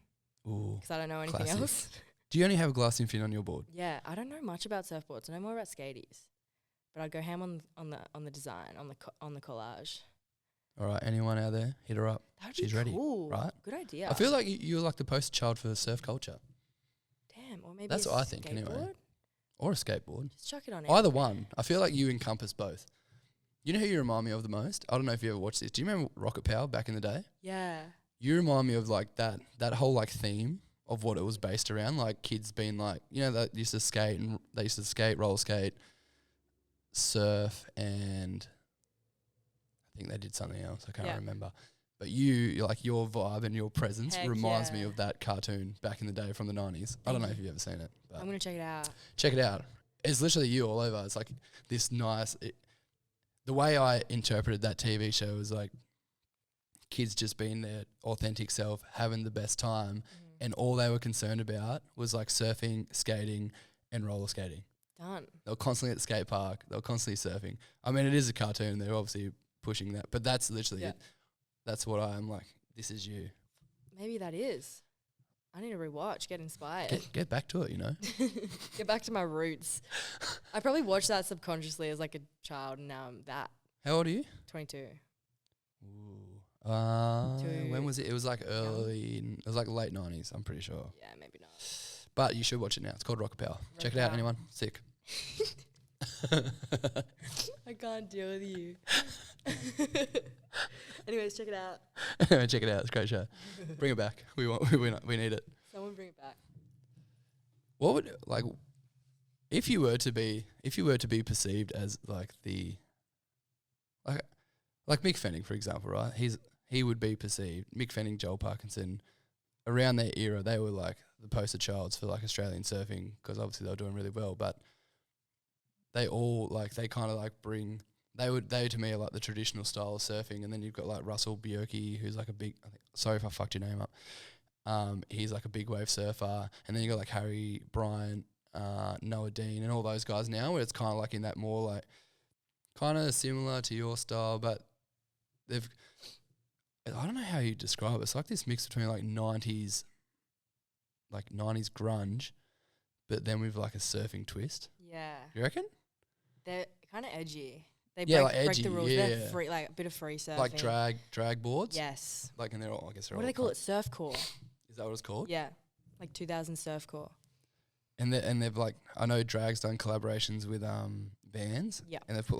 Ooh. Because I don't know anything classic. else. Do you only have a glass in fin on your board? Yeah, I don't know much about surfboards. I know more about skaties. But I'd go ham on the design, on the collage. All right, anyone out there, hit her up. She's ready, right? Good idea. I feel like you're like the poster child for surf culture. Damn, or maybe that's what I think anyway. Or a skateboard. Just chuck it on. Either one. I feel like you encompass both. You know who you remind me of the most? I don't know if you ever watched this. Do you remember Rocket Power back in the day? Yeah. You remind me of like that whole like theme of what it was based around. Like kids being like, you know, they used to skate, roller skate, surf, and I think they did something else. I can't remember. But you're like your vibe and your presence reminds me of that cartoon back in the day from the 90s. I don't know if you've ever seen it. But I'm going to check it out. Check it out. It's literally you all over. It's like this nice... the way I interpreted that TV show was like kids just being their authentic self, having the best time, and all they were concerned about was like surfing, skating, and roller skating. Done. They were constantly at the skate park. They were constantly surfing. I mean, it is a cartoon. They're obviously pushing that, but that's literally it. That's what I am like. This is you. Maybe that is. I need to rewatch, get inspired. Get back to it, you know. Get back to my roots. I probably watched that subconsciously as like a child, and now I'm that. How old are you? 22. Ooh. When was it? It was like it was like late 90s, I'm pretty sure. Yeah, maybe not. But you should watch it now. It's called Rocket Power. Check it out, anyone. Sick. I can't deal with you. Anyways, check it out. Check it out. It's a great show. Bring it back. We need it. Someone bring it back. What would if you were to be perceived as like the like Mick Fanning, for example, right? He would be perceived, Mick Fanning, Joel Parkinson, around their era, they were like the poster childs for like Australian surfing because obviously they were doing really well, but they all like they kind of like bring They to me are like the traditional style of surfing, and then you've got like Russell Bjorky, who's like a big. Sorry if I fucked your name up. He's like a big wave surfer, and then you got like Harry Bryant, Noah Dean, and all those guys now, where it's kind of like in that more like kind of similar to your style, but they've. I don't know how you describe it. It's like this mix between like 90s grunge, but then with like a surfing twist. Yeah. You reckon? They're kind of edgy. They Yeah, break, like break edgy, the rules. yeah. They're free, like a bit of free surfing. Like drag boards? Yes. Like, and they're all, I guess they're What all do they call it? Surfcore. Is that what it's called? Yeah. Like 2000 surfcore. And they've like, I know Drag's done collaborations with bands. Yeah. And they've put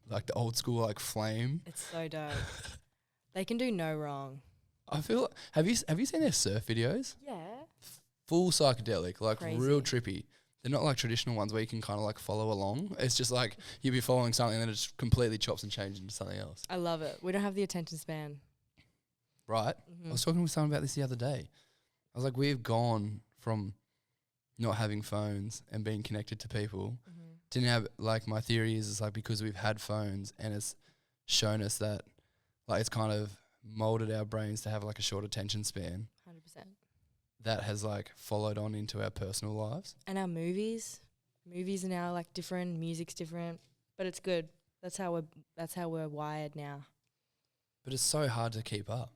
like the old school like flame. It's so dope. They can do no wrong. I feel, have you seen their surf videos? Yeah. Full psychedelic, like Crazy. real trippy. They're not like traditional ones where you can kind of like follow along. It's just like you'll be following something and then it just completely chops and changes into something else. I love it. We don't have the attention span. Right? Mm-hmm. I was talking with someone about this the other day. I was like, we've gone from not having phones and being connected to people to now, like, my theory is like because we've had phones and it's shown us that, like, it's kind of molded our brains to have like a short attention span. 100%. That has like followed on into our personal lives. And our movies are now like different. Music's different, but it's good. That's how we're wired now. But it's so hard to keep up.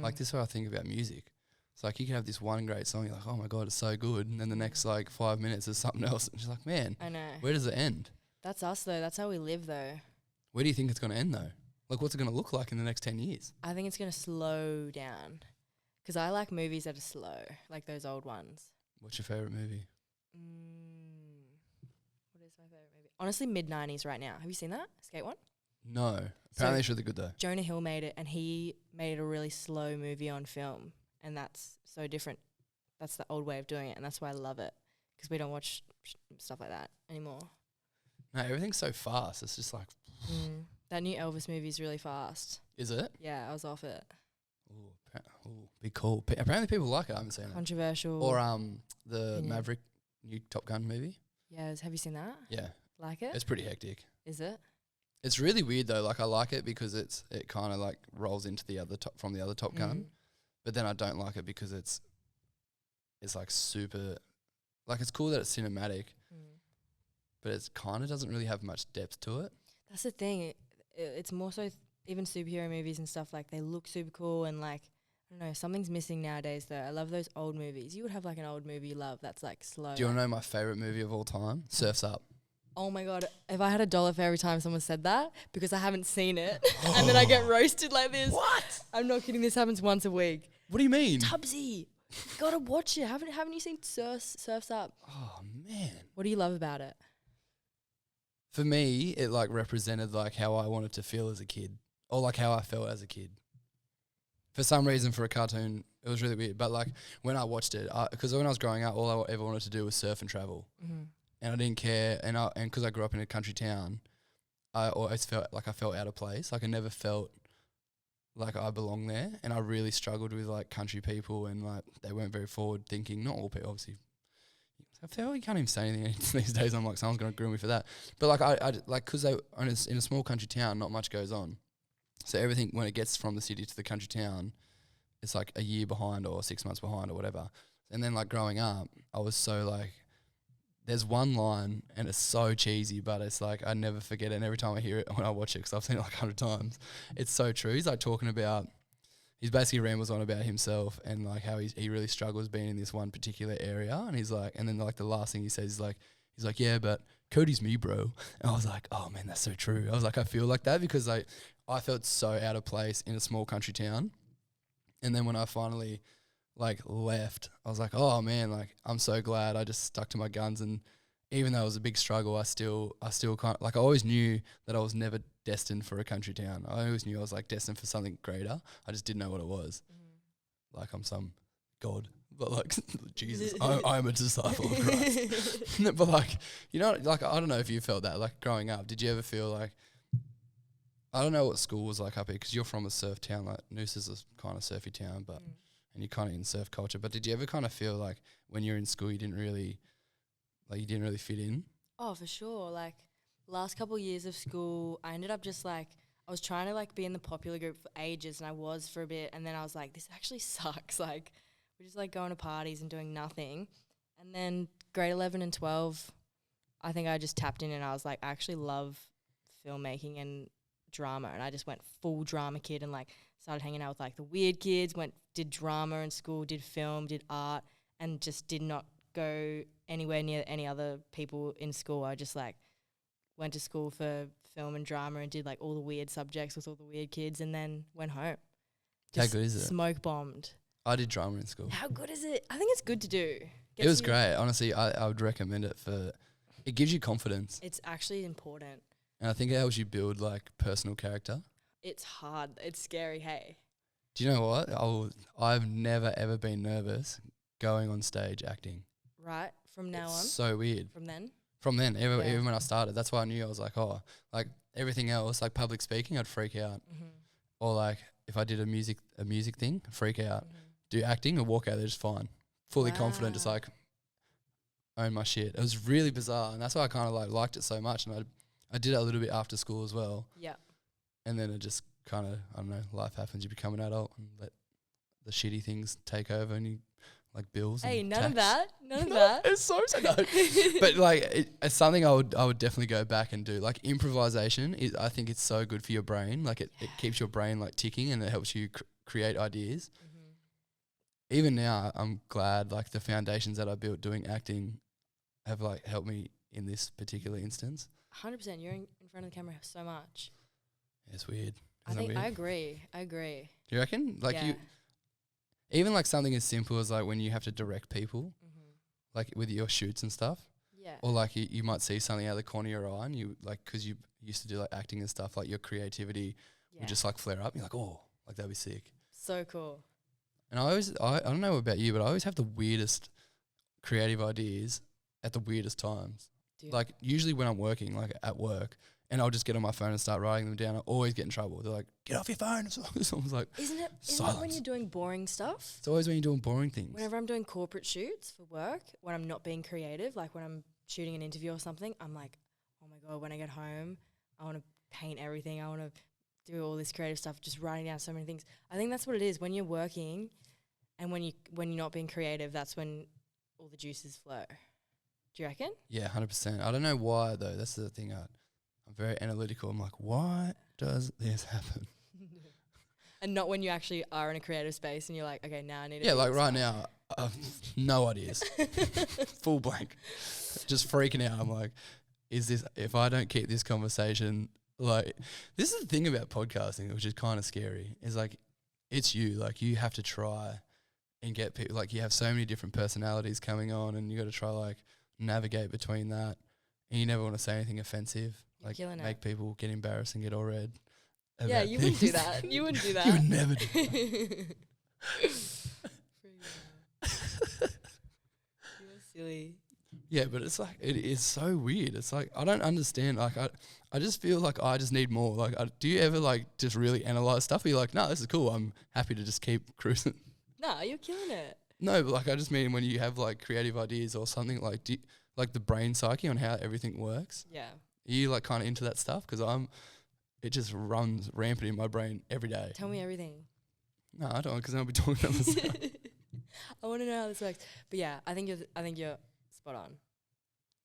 Like, this is what I think about music. It's like you can have this one great song, you're like, oh my God, it's so good. And then the next like 5 minutes is something else. And you're like, man, I know. where does it end? That's us though. That's how we live though. Where do you think it's going to end though? Like, what's it going to look like in the next 10 years? I think it's going to slow down. Because I like movies that are slow, like those old ones. What's your favourite movie? What is my favourite movie? Honestly, mid-90s right now. Have you seen that? Skate one? No. Apparently it's really good though. Jonah Hill made it, and he made a really slow movie on film. And that's so different. That's the old way of doing it, and that's why I love it. Because we don't watch stuff like that anymore. No, everything's so fast. It's just like... That new Elvis movie is really fast. Is it? Yeah, I was off it. Ooh, big call. Apparently people like it. I haven't seen it. Controversial. Or the Maverick new Top Gun movie. Yeah, have you seen that? Yeah. Like it? It's pretty hectic. Is it? It's really weird though. Like, I like it because it kind of like rolls into the other from the other Top Gun, but then I don't like it because it's like super, like, it's cool that it's cinematic, but it kind of doesn't really have much depth to it. That's the thing. It's more so even superhero movies and stuff, like they look super cool and like, I don't know, something's missing nowadays though. I love those old movies. You would have like an old movie you love that's like slow. Do you want to know my favourite movie of all time? Surf's Up. Oh my God, if I had $1 for every time someone said that, because I haven't seen it, and then I get roasted like this. What? I'm not kidding, this happens once a week. What do you mean? Tubbsy, gotta watch it. Haven't you seen Surf's Up? Oh, man. What do you love about it? For me, it like represented like how I wanted to feel as a kid, or like how I felt as a kid. For some reason, for a cartoon, it was really weird. But like when I watched it, because when I was growing up, all I ever wanted to do was surf and travel. And I didn't care, and because I grew up in a country town, I always felt like I felt out of place. Like, I never felt like I belonged there, and I really struggled with like country people, and like they weren't very forward thinking. Not all people, obviously. I feel like you can't even say anything these days. I'm like, someone's gonna grill me for that. But like I like, because they in a small country town, not much goes on, so everything when it gets from the city to the country town, it's like a year behind or 6 months behind or whatever. And then like growing up, I was so like. There's one line, and it's so cheesy, but it's like I never forget it. And every time I hear it when I watch it, because I've seen it like 100 times, it's so true. He's like talking about, he's basically rambles on about himself and like how he really struggles being in this one particular area. And he's like, and then like the last thing he says is like, he's like, yeah, but Cody's me, bro. And I was like, oh man, that's so true. I was like, I feel like that because like I felt so out of place in a small country town. And then when I finally like left, I was like, oh man, like I'm so glad I just stuck to my guns. And even though it was a big struggle, I still kind of, like, I always knew that I was never destined for a country town. I always knew I was like destined for something greater. I just didn't know what it was. Like I'm some god, but like Jesus, I'm a disciple of Christ. But like, you know, like I don't know if you felt that like growing up. Did you ever feel like, I don't know what school was like up here because you're from a surf town. Like Noosa is a kind of surfy town, but and you're kind of in surf culture. But did you ever kind of feel like when you're in school you didn't really fit in? Oh, for sure. Like last couple years of school, I ended up just like, I was trying to like be in the popular group for ages, and I was for a bit, and then I was like, this actually sucks. Like, we're just like going to parties and doing nothing. And then grade 11 and 12, I think I just tapped in and I was like, I actually love filmmaking and drama, and I just went full drama kid and like started hanging out with like the weird kids, did drama in school, did film, did art, and just did not go anywhere near any other people in school. I just like went to school for film and drama and did like all the weird subjects with all the weird kids, and then went home. How good is it? Smoke bombed. I did drama in school. How good is it? I think it's good to do. It was great. Honestly, I would recommend it it gives you confidence. It's actually important. And I think it helps you build like personal character. It's hard. It's scary, hey. Do you know what? I've never ever been nervous going on stage acting. Right? From now on? So weird. From then? From then, even when I started. That's why I knew. I was like, oh, like everything else, like public speaking, I'd freak out. Mm-hmm. Or like if I did a music thing, I'd freak out. Mm-hmm. Do acting or walk out there just fine. Fully confident, just like own my shit. It was really bizarre, and that's why I kind of like liked it so much. And I did it a little bit after school as well. Yeah. And then it just kind of, I don't know, life happens. You become an adult and let the shitty things take over, and you like bills. Hey, and none tax. of that. None of that. It's so no. But like it's something I would definitely go back and do. Like improvisation I think it's so good for your brain. Like it keeps your brain like ticking, and it helps you create ideas. Mm-hmm. Even now, I'm glad like the foundations that I built doing acting have like helped me in this particular instance. 100%. You're in front of the camera so much. It's weird. I think weird? I agree. Do you reckon? Like yeah. even like something as simple as like when you have to direct people, Mm-hmm. like with your shoots and stuff. Yeah. Or like you might see something out of the corner of your eye, and you like, because you used to do like acting and stuff, like your creativity would just like flare up. You're like, oh, like that'd be sick. So cool. And I don't know about you, but I always have the weirdest creative ideas at the weirdest times. Dude. Like usually when I'm working, like at work, and I'll just get on my phone and start writing them down. I always get in trouble. They're like, get off your phone. Someone's like, Isn't it when you're doing boring stuff? It's always when you're doing boring things. Whenever I'm doing corporate shoots for work, when I'm not being creative, like when I'm shooting an interview or something, I'm like, oh my God, when I get home, I want to paint everything. I want to do all this creative stuff, just writing down so many things. I think that's what it is. When you're working and when you're not being creative, that's when all the juices flow. Do you reckon? Yeah, 100%. I don't know why though. That's the thing. I'm very analytical. I'm like, why does this happen? And not when you actually are in a creative space and you're like, okay, now I need to. Yeah, like right now, no ideas. Full blank. Just freaking out. I'm like, if I don't keep this conversation, like, this is the thing about podcasting, which is kind of scary, is like, it's you. Like, you have to try and get people, like, you have so many different personalities coming on, and you got to try, like, navigate between that. And you never want to say anything offensive. You're like, killing make it. people get embarrassed and get all red. Yeah, you wouldn't do that. You wouldn't do that. You would never do that. You're silly. Yeah, but it's like, it is so weird. It's like, I don't understand. Like, I just feel like I just need more. Like, do you ever like just really analyze stuff? Or you're like, no, this is cool. I'm happy to just keep cruising. Nah, you're killing it. No, but like, I just mean when you have like creative ideas or something, like, like the brain psyche on how everything works. Yeah. Are you like kind of into that stuff? Because it just runs rampant in my brain every day. Tell me everything. No, I don't, because then I'll be talking about this stuff. I want to know how this works. But yeah, I think you're spot on.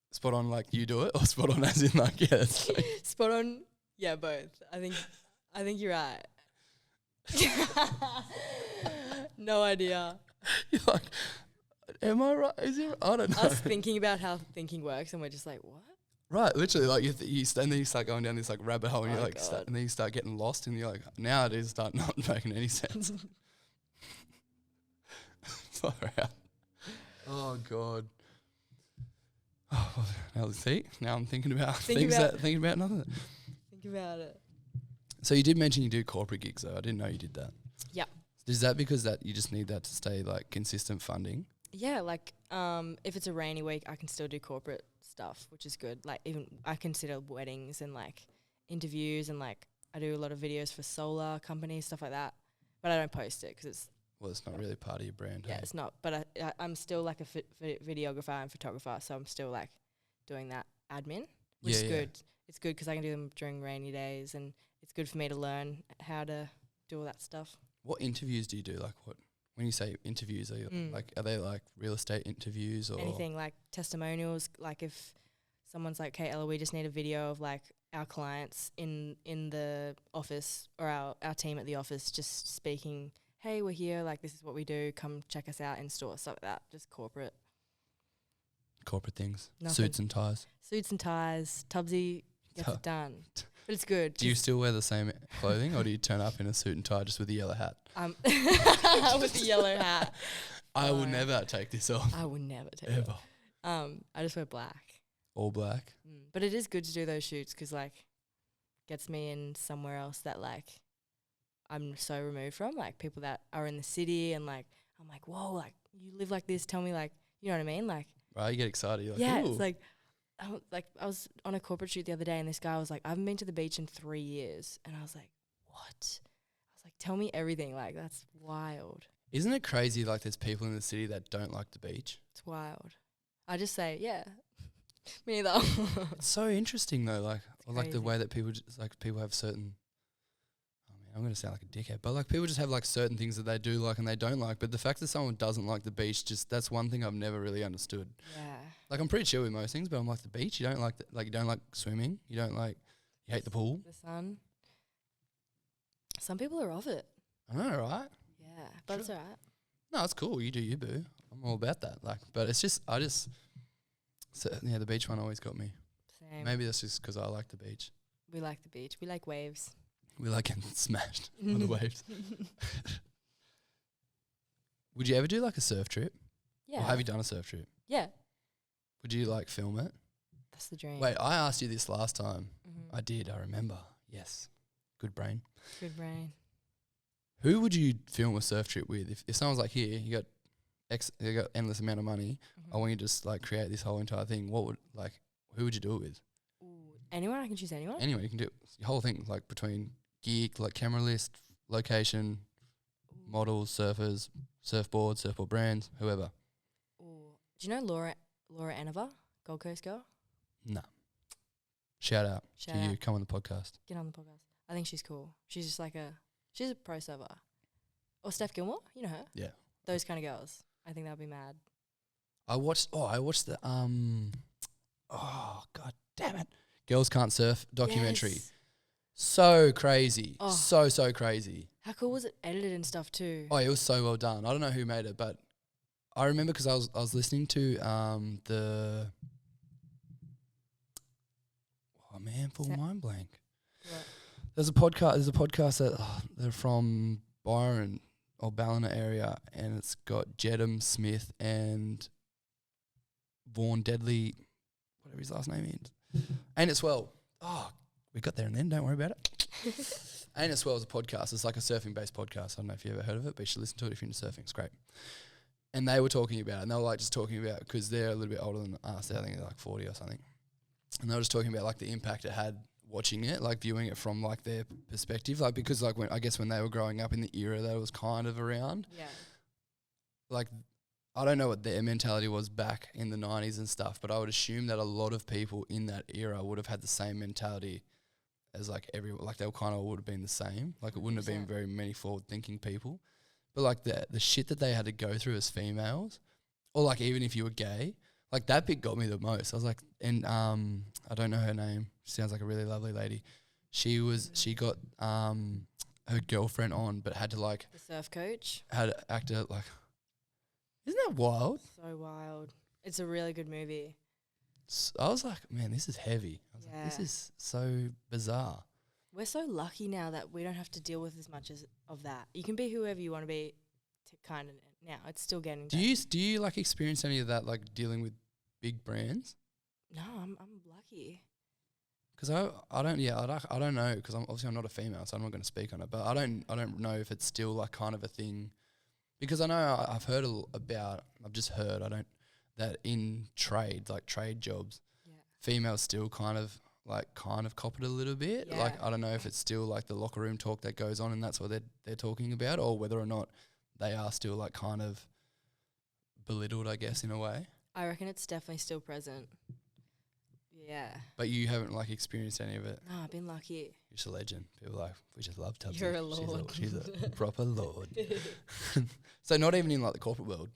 Spot on, like you do it, or spot on as in like, yeah, that's like Spot on. Yeah, both. I think you're right. No idea. you're like, am I right? Is it? I don't know. Us thinking about how thinking works, and we're just like, what? Right, literally, like you and then you start going down this like rabbit hole, and Oh you're like, and then you start getting lost, and you're like, now it is start not making any sense. Far out. Oh God. Oh, now I'm thinking about thinking about nothing. Think about it. So you did mention you do corporate gigs though. I didn't know you did that. Yeah. Is that because that you just need that to stay like consistent funding? Yeah, like if it's a rainy week, I can still do corporate stuff, which is good. Like even I consider weddings and like interviews, and like I do a lot of videos for solar companies, stuff like that. But I don't post it because it's not really part of your brand. Yeah, hey? it's not. But I'm still like a videographer and photographer, so I'm still like doing that admin, which is good. it's good because I can do them during rainy days, and it's good for me to learn how to do all that stuff. What interviews do you do? Like what? When you say interviews, are you like, are they like real estate interviews or anything like testimonials? Like if someone's like, "Okay, Ella, we just need a video of like our clients in the office or our team at the office just speaking. Hey, we're here. Like this is what we do. Come check us out in store." Stuff like that. Just corporate things? Nothing. Suits and ties. Suits and ties. Tubbsy gets it done, but it's good. Do you still wear the same clothing, or do you turn up in a suit and tie just with a yellow hat? With the yellow hat. I will never take this off. I would never take ever. it off. I just wear black. All black. But it is good to do those shoots because like gets me in somewhere else that like I'm so removed from, like people that are in the city, and like I'm like, whoa, like you live like this. Tell me, like, you know what I mean? Like, right, you get excited. You're like, yeah, ooh. it's like I was on a corporate shoot the other day, and this guy was like, I haven't been to the beach in 3 years, and I was like, what? I was like, tell me everything. Like that's wild. Isn't it crazy? Like there's people in the city that don't like the beach. It's wild. I just say, yeah, me neither. It's so interesting though, like or like the crazy. way that people just, like people have certain. I mean, I'm gonna sound like a dickhead, but like people just have like certain things that they do like and they don't like. But the fact that someone doesn't like the beach, just that's one thing I've never really understood. Yeah. Like I'm pretty chill with most things, but I'm like the beach. You don't like like you don't like swimming. You don't like you hate the pool. The sun. Some people are off it. I know, right? Yeah, but it's alright. No, it's cool. You do you, boo. I'm all about that. Like, but it's just yeah, the beach one always got me. Same. Maybe that's just because I like the beach. We like the beach. We like waves. We like getting smashed on the waves. Would you ever do like a surf trip? Yeah. Or have you done a surf trip? Yeah. Would you like film it? That's the dream. Wait, I asked you this last time. Mm-hmm. I did. I remember. Yes. Good brain. Good brain. Who would you film a surf trip with? If someone's like, here, you got endless amount of money. I want you to just like create this whole entire thing. Who would you do it with? Ooh, anyone? I can choose anyone? Anyway, you can do the whole thing like between geek, like camera list, location, models, surfers, surfboard brands, whoever. Ooh. Do you know Laura Enover, Gold Coast girl? No. Shout out Shout to you. out. Come on the podcast. Get on the podcast. I think she's cool. She's just like she's a pro surfer. Or Steph Gilmore, you know her. Yeah. Those kind of girls. I think that would be mad. I watched the oh god damn it. Girls Can't Surf documentary. Yes. So crazy. Oh. So crazy. How cool was it edited and stuff too? Oh, it was so well done. I don't know who made it, but I remember because I was listening to the full mind blank. What? There's a podcast that they're from Byron or Ballina area, and it's got Jedem Smith and Vaughan Deadly, whatever his last name is. Ain't It Swell. Oh, we got there and then. Don't worry about it. Ain't It Swell is a podcast. It's like a surfing based podcast. I don't know if you ever heard of it, but you should listen to it if you're into surfing. It's great. And they were talking about it, and they were like just talking about, because they're a little bit older than us. I think they're like 40 or something. And they were just talking about like the impact it had watching it, like viewing it from like their perspective, like because like when they were growing up in the era that it was kind of around, Yeah. like I don't know what their mentality was back in the 90s and stuff, but I would assume that a lot of people in that era would have had the same mentality as like like they kind of would have been the same. Like it wouldn't have been 100%. very many forward thinking people, but like the shit that they had to go through as females, or like even if you were gay, like that bit got me the most. I was like, and I don't know her name. She sounds like a really lovely lady. She got her girlfriend on, but had to like The surf coach. had to act it like. Isn't that wild? So wild. It's a really good movie. I was like, man, this is heavy. I was like, this Yeah. is so bizarre. We're so lucky now that we don't have to deal with as much of that. You can be whoever you want to be, kind of now. It's still getting. Do you like experience any of that, like dealing with big brands? No, I'm lucky. Because I don't know, because I'm not a female, so I'm not going to speak on it. But I don't know if it's still like kind of a thing, because I know I've heard I've just heard that in trade, like trade jobs, Yeah. females still kind of cop it a little bit. Yeah. Like I don't know if it's still like the locker room talk that goes on and that's what they're talking about, or whether or not they are still like kind of belittled, I guess, in a way. I reckon it's definitely still present. Yeah. But you haven't like experienced any of it. No, I've been lucky. You're just a legend. People are like, we just love Tubbsy. You're a lord. She's a proper lord. So not even in like the corporate world.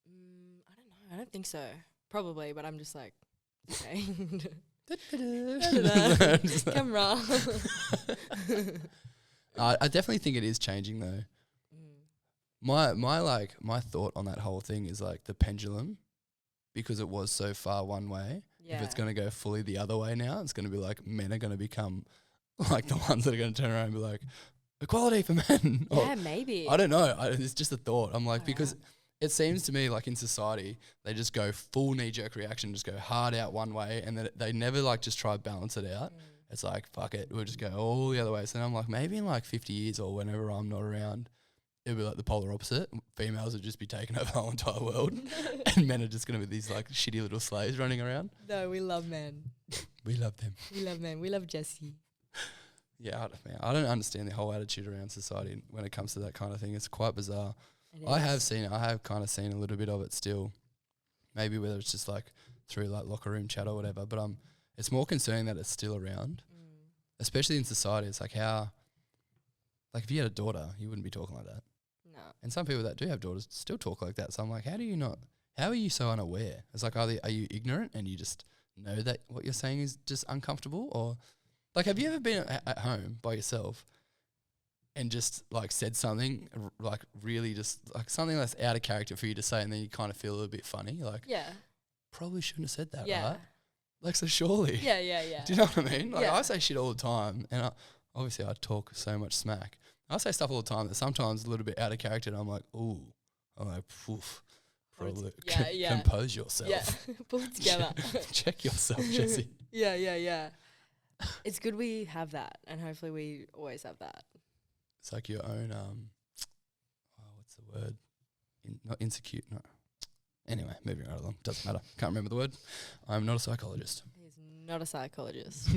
I don't know. I don't think so. Probably, but I'm just like, okay. Camera. I definitely think it is changing though. My thought on that whole thing is like the pendulum, because it was so far one way. Yeah. If it's going to go fully the other way now, it's going to be like men are going to become like the ones that are going to turn around and be like, equality for men. Yeah, maybe. I don't know. It's just a thought. I'm like, Oh, because it seems to me like in society, they just go full knee-jerk reaction, just go hard out one way, and then they never like just try to balance it out. It's like, fuck it, we'll just go all the other way. So then I'm like, maybe in like 50 years or whenever I'm not around, it'll be like the polar opposite. Females would just be taking over the whole entire world, and men are just going to be these like shitty little slaves running around. No, we love men. We love them. We love men. We love Jesse. Yeah, I don't understand the whole attitude around society when it comes to that kind of thing. It's quite bizarre. I have kind of seen a little bit of it still. Maybe whether it's just like through like locker room chat or whatever, but it's more concerning that it's still around, especially in society. It's like how, like if you had a daughter, you wouldn't be talking like that. No. And some people that do have daughters still talk like that. So I'm like, how are you so unaware? It's like, are you ignorant and you just know that what you're saying is just uncomfortable? Or like, have you ever been at home by yourself and just like said something like really just like something that's out of character for you to say, and then you kind of feel a little bit funny? Like, Yeah. probably shouldn't have said that, Yeah. right? Like, so surely. Yeah. Do you know what I mean? Like, Yeah. I say shit all the time, and obviously I talk so much smack. I say stuff all the time that sometimes a little bit out of character, and I'm like, ooh. I'm like, poof. Probably compose yourself. Yeah. Pull it together. Check yourself, Jesse. Yeah. It's good we have that, and hopefully we always have that. It's like your own, what's the word? Not insecure. No. Anyway, moving right along. Doesn't matter. Can't remember the word. I'm not a psychologist. He's not a psychologist.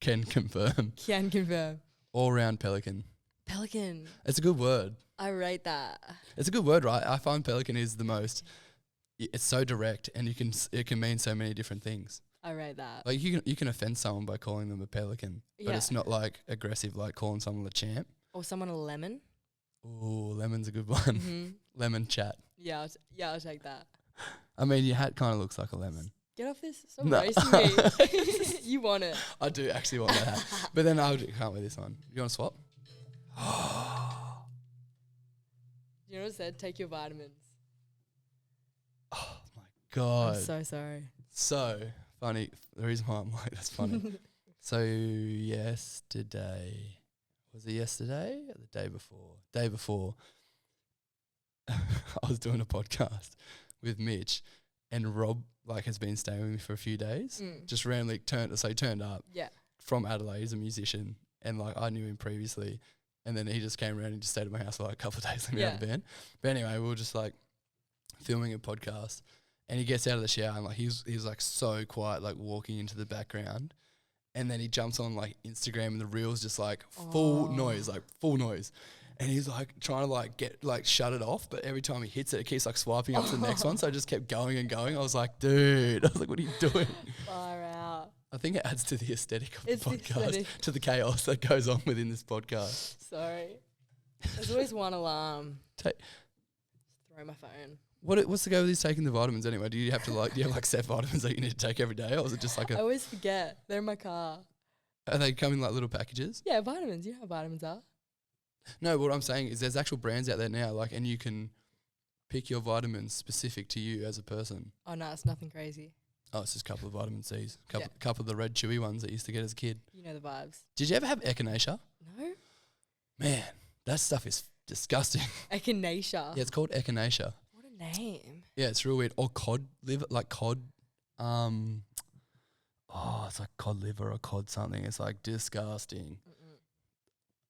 Can confirm. Can confirm. All-round pelican. Pelican. It's a good word. I rate that. It's a good word, right? I find pelican is the most. It's so direct, and it can mean so many different things. I rate that. Like you can offend someone by calling them a pelican, but it's not like aggressive, like calling someone a champ. Or someone a lemon. Ooh, lemon's a good one. Mm-hmm. Lemon chat. Yeah, I'll take that. I mean, your hat kind of looks like a lemon. Get off this. Stop No. racing me. You want it. I do actually want that hat, but then I can't wear this one. You want to swap? You know what I said? Take your vitamins. Oh my god! I'm so sorry. So funny. The reason why I'm like, that's funny. So yesterday, was it yesterday or the day before? Day before, I was doing a podcast with Mitch, and Rob like has been staying with me for a few days. Just randomly turned up. Yeah. From Adelaide. He's a musician, and like I knew him previously, and then he just came around and just stayed at my house for like a couple of days. Let me have a band. But anyway, we were just like filming a podcast, and he gets out of the shower and like he's like so quiet, like walking into the background, and then he jumps on like Instagram and the reels just like full noise, and he's like trying to like get like shut it off, but every time he hits it, it keeps like swiping up to the next one. So I just kept going and going. I was like, dude, what are you doing? Far out. I think it adds to the aesthetic of It's the the podcast, aesthetic. to the chaos that goes on within this podcast. Sorry. There's always one alarm. Just throw my phone. What's the go with these taking the vitamins anyway? Do you have like set vitamins that you need to take every day, or is it just like I always forget. They're in my car. Are they come in like little packages? Yeah, vitamins. You know how vitamins are. No, what I'm saying is there's actual brands out there now, like, and you can pick your vitamins specific to you as a person. Oh no, it's nothing crazy. Oh, it's just a couple of vitamin C's, couple of the red chewy ones that you used to get as a kid. You know the vibes. Did you ever have echinacea? No. Man, that stuff is disgusting. Echinacea. Yeah, it's called echinacea. What a name. Yeah, it's real weird. Or cod liver, like cod. It's like cod liver or cod something. It's like disgusting.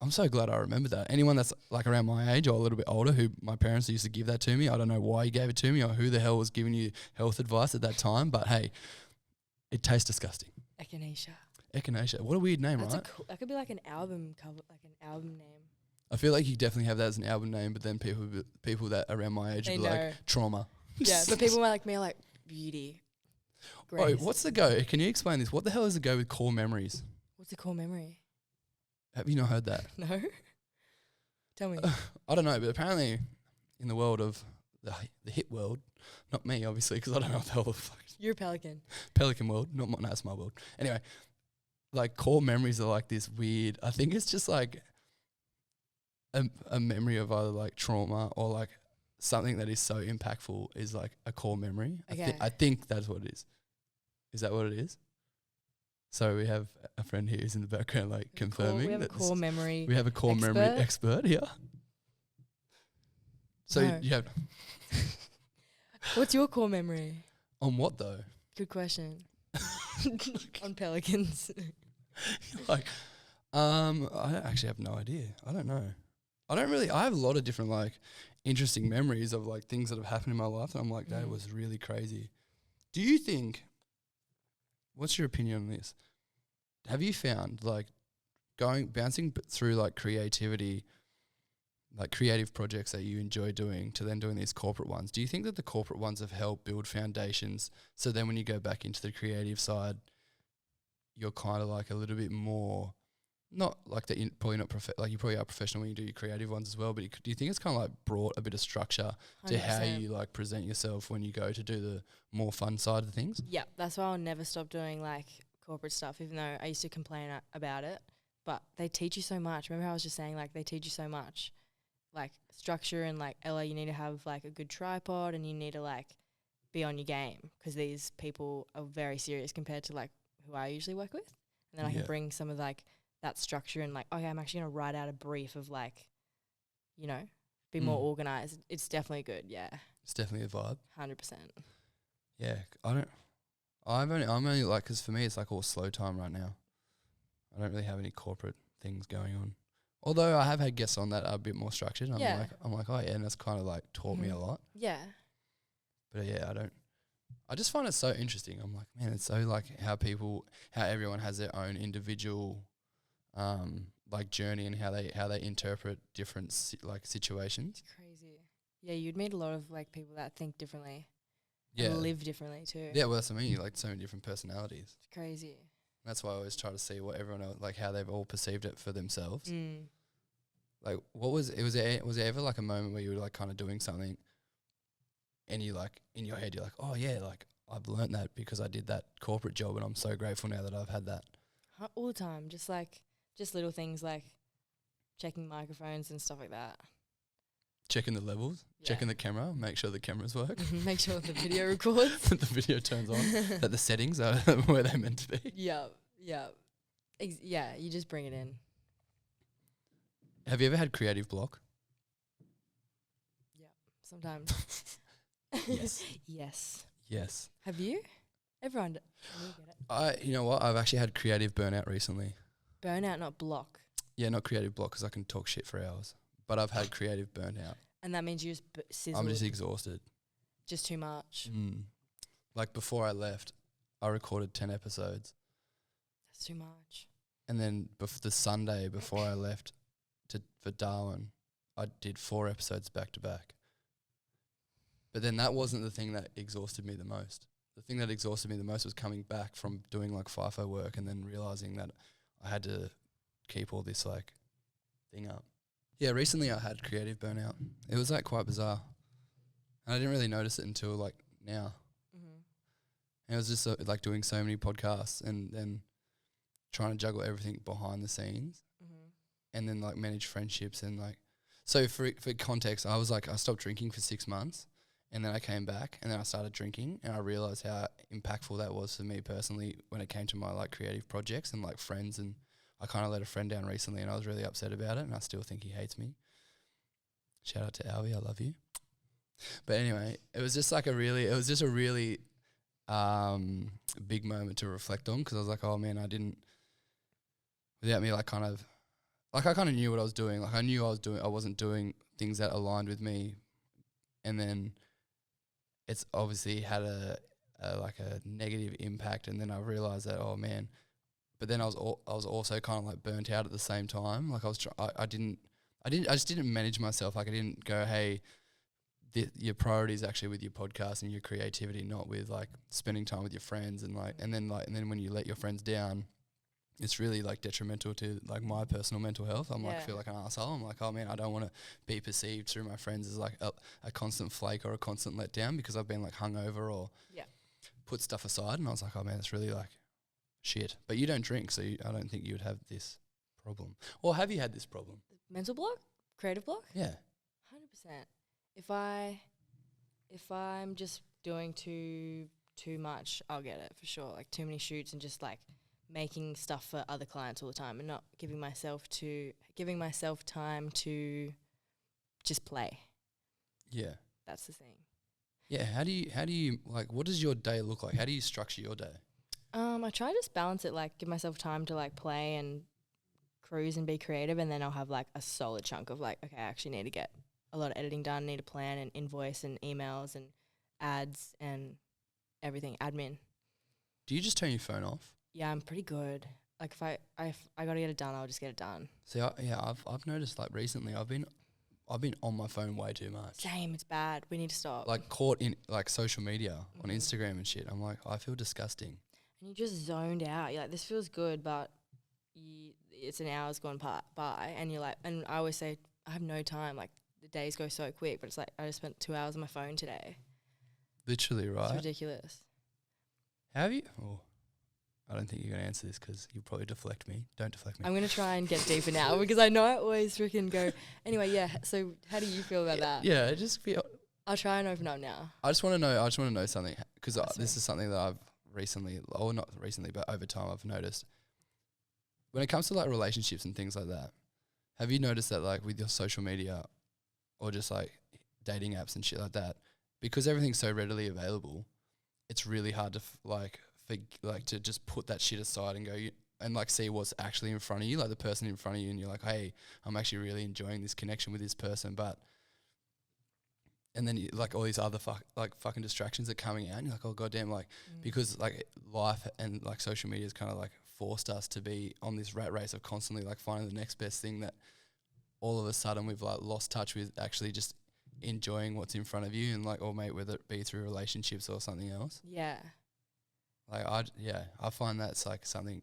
I'm so glad I remember that. Anyone that's like around my age or a little bit older who my parents used to give that to me, I don't know why you gave it to me or who the hell was giving you health advice at that time, but hey, it tastes disgusting. Echinacea. Echinacea. What a weird name, That's right? that could be like an album cover, like an album name. I feel like you definitely have that as an album name, but then people that around my age They would be know. like trauma. Yeah, but people like me are like beauty. Oh, Grace. what's the go? Can you explain this? What the hell is the go with core memories? What's a core memory? Have you not heard that? No. Tell me. I don't know, but apparently in the world of the hit world, not me obviously, because I don't know what the hell the fuck. You're a pelican. Pelican world, not my, no, that's my world. Anyway, like core memories are like this weird. I think it's just like a memory of either like trauma or like something that is so impactful is like a core memory. Okay. I think that's what it is. Is that what it is? So we have a friend here who's in the background like confirming We have a that core memory. we have a core memory expert here. So No. you have What's your core memory? on what though? Good question. On pelicans. Like, I actually have no idea. I don't know. I have a lot of different like interesting memories of like things that have happened in my life, and I'm like, that was really crazy. Do you think? What's your opinion on this? Have you found like bouncing through like creativity, like creative projects that you enjoy doing, to then doing these corporate ones? Do you think that the corporate ones have helped build foundations, so then when you go back into the creative side, you're kind of like a little bit more, not like that, you're probably not like you probably are professional when you do your creative ones as well, but do you think it's kind of like brought a bit of structure 100%. to how you like present yourself when you go to do the more fun side of things? Yeah, that's why I'll never stop doing like corporate stuff, even though I used to complain about it. But they teach you so much. Remember how I was just saying, like, they teach you so much, like structure, and like, Ella, you need to have like a good tripod, and you need to like be on your game, because these people are very serious compared to like who I usually work with. And then I can bring some of like that structure and like, okay, I'm actually going to write out a brief of like, you know, be more organized. It's definitely good. Yeah. It's definitely a vibe. 100%. Yeah, I'm only like, because for me it's like all slow time right now. I don't really have any corporate things going on. Although I have had guests on that are a bit more structured. I'm like, oh yeah, and that's kind of like taught me a lot. Yeah. But yeah, I just find it so interesting. I'm like, man, it's so like how everyone has their own individual like journey, and how they interpret different situations. It's crazy. Yeah, you'd meet a lot of like people that think differently. Yeah. And live differently too. Yeah, well that's what I mean. Like so many different personalities. It's crazy. That's why I always try to see what everyone else, like how they've all perceived it for themselves. Like was there ever like a moment where you were like kind of doing something and you like in your head you're like, oh yeah, like I've learned that because I did that corporate job, and I'm so grateful now that I've had that. All the time, just little things like checking microphones and stuff like that. Checking the levels, checking the camera, make sure the cameras work. Make sure the video records. That the video turns on, that the settings are where they're meant to be. Yeah. Yeah, you just bring it in. Have you ever had creative block? Yeah, sometimes. Yes. Yes. Have you? Everyone get it. You know what? I've actually had creative burnout recently. Burnout, not block. Yeah, not creative block, because I can talk shit for hours. But I've had creative burnout. And that means you just sizzle. I'm just exhausted. Just too much. Like before I left, I recorded 10 episodes. That's too much. And then the Sunday before I left for Darwin, I did 4 episodes back to back. But then that wasn't the thing that exhausted me the most. The thing that exhausted me the most was coming back from doing like FIFO work and then realising that I had to keep all this like thing up. Yeah, recently I had creative burnout. It was like quite bizarre. And I didn't really notice it until like now. And it was just like doing so many podcasts and then trying to juggle everything behind the scenes and then like manage friendships and like, so for context, I stopped drinking for 6 months, and then I came back and then I started drinking, and I realized how impactful that was for me personally when it came to my like creative projects and like friends. And I kind of let a friend down recently, and I was really upset about it, and I still think he hates me. Shout out to Alvy, I love you. But anyway, it was just a really big moment to reflect on, because I was like, oh man, without me like I kind of knew what I was doing. Like I wasn't doing things that aligned with me. And then it's obviously had a negative impact. And then I realized that, oh man, but then I was also kind of like burnt out at the same time. Like I just didn't manage myself. Like I didn't go, hey, your priorities actually with your podcast and your creativity, not with like spending time with your friends and then when you let your friends down, it's really like detrimental to like my personal mental health. I'm like feel like an asshole. I'm like, oh man, I don't want to be perceived through my friends as like a constant flake or a constant letdown because I've been like hungover or put stuff aside. And I was like, oh man, it's really like shit. But you don't drink, so I don't think you would have this problem. Or have you had this problem? Mental block? Creative block? Yeah. 100%. If I'm just doing too much, I'll get it for sure. Like too many shoots and just like making stuff for other clients all the time and not giving myself time to just play. Yeah. That's the thing. Yeah. How do you like, what does your day look like? How do you structure your day? I try to just balance it, like give myself time to like play and cruise and be creative, and then I'll have like a solid chunk of like, okay, I actually need to get a lot of editing done, need to plan and invoice and emails and ads and everything, admin. Do you just turn your phone off? Yeah, I'm pretty good. Like if I gotta get it done, I'll just get it done. See, I've noticed like recently I've been on my phone way too much. Same, it's bad. We need to stop. Like caught in like social media on Instagram and shit. I'm like, I feel disgusting. And you just zoned out. You're like, this feels good, but it's an hour's gone by, and you're like, and I always say, I have no time. Like the days go so quick, but it's like I just spent 2 hours on my phone today. Literally, right? It's ridiculous. Have you? Oh, I don't think you're going to answer this because you'll probably deflect me. Don't deflect me. I'm going to try and get deeper now because I know I always freaking go. Anyway, yeah. So how do you feel about that? Yeah, it just feel. I'll try and open up now. I just want to know something because this is something that I've recently, or not recently, but over time I've noticed. When it comes to like relationships and things like that, have you noticed that like with your social media or just like dating apps and shit like that, because everything's so readily available, it's really hard to to just put that shit aside and go and like see what's actually in front of you, like the person in front of you, and you're like, hey, I'm actually really enjoying this connection with this person, and then you, like all these other fucking distractions are coming out, and you're like, oh goddamn, like because like life and like social media has kind of like forced us to be on this rat race of constantly like finding the next best thing, that all of a sudden we've like lost touch with actually just enjoying what's in front of you, and like, or mate, whether it be through relationships or something else. Yeah. Like I find that's like something.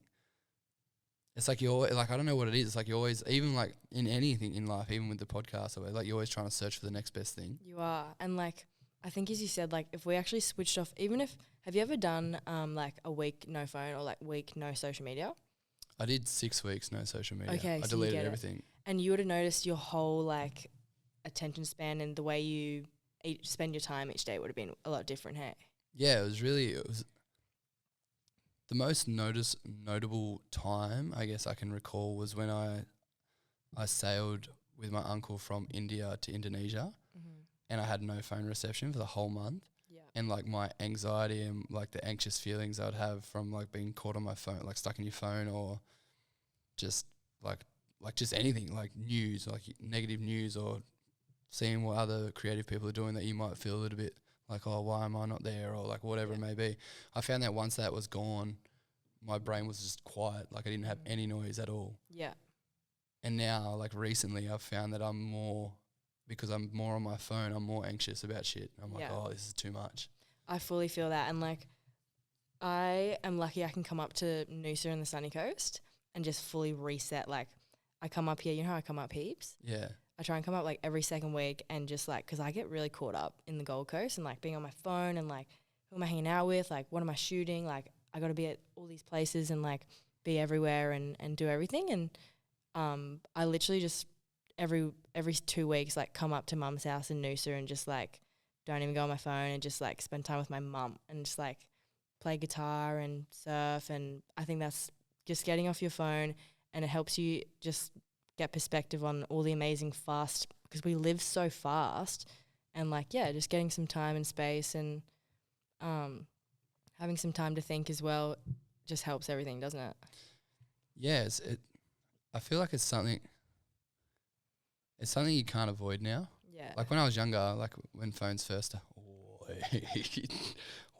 It's like you're like, I don't know what it is. It's like you're always, even like in anything in life, even with the podcast, or like you're always trying to search for the next best thing. You are, and like I think as you said, like if we actually switched off, even if have you ever done like a week no phone or like week no social media? I did 6 weeks no social media. Okay, I so deleted everything. And you would have noticed your whole like attention span and the way you spend your time each day would have been a lot different. Hey. Yeah, it was the most notable time I guess I can recall was when I sailed with my uncle from India to Indonesia, and I had no phone reception for the whole month. Yeah. And like my anxiety and like the anxious feelings I'd have from like being caught on my phone, like stuck in your phone, or just like just anything, like news, like negative news, or seeing what other creative people are doing that you might feel a little bit like, oh, why am I not there, or like whatever it may be. I found that once that was gone, my brain was just quiet. Like I didn't have any noise at all. Yeah. And now, like recently, I've found that because I'm more on my phone, I'm more anxious about shit. I'm like, oh, this is too much. I fully feel that. And like, I am lucky I can come up to Noosa and the sunny coast and just fully reset. Like I come up here, you know how I come up heaps? Yeah. I try and come up like every second week and just like, because I get really caught up in the Gold Coast and like being on my phone and like, who am I hanging out with? Like, what am I shooting? Like, I got to be at all these places and like be everywhere and do everything. And I literally just every 2 weeks like come up to mum's house in Noosa and just like don't even go on my phone and just like spend time with my mum and just like play guitar and surf. And I think that's just getting off your phone, and it helps you just get perspective on all the amazing fast, because we live so fast, and like, yeah, just getting some time and space and having some time to think as well just helps everything, doesn't it? Yeah, I feel like it's something you can't avoid now. Yeah. Like when I was younger, like when phones first,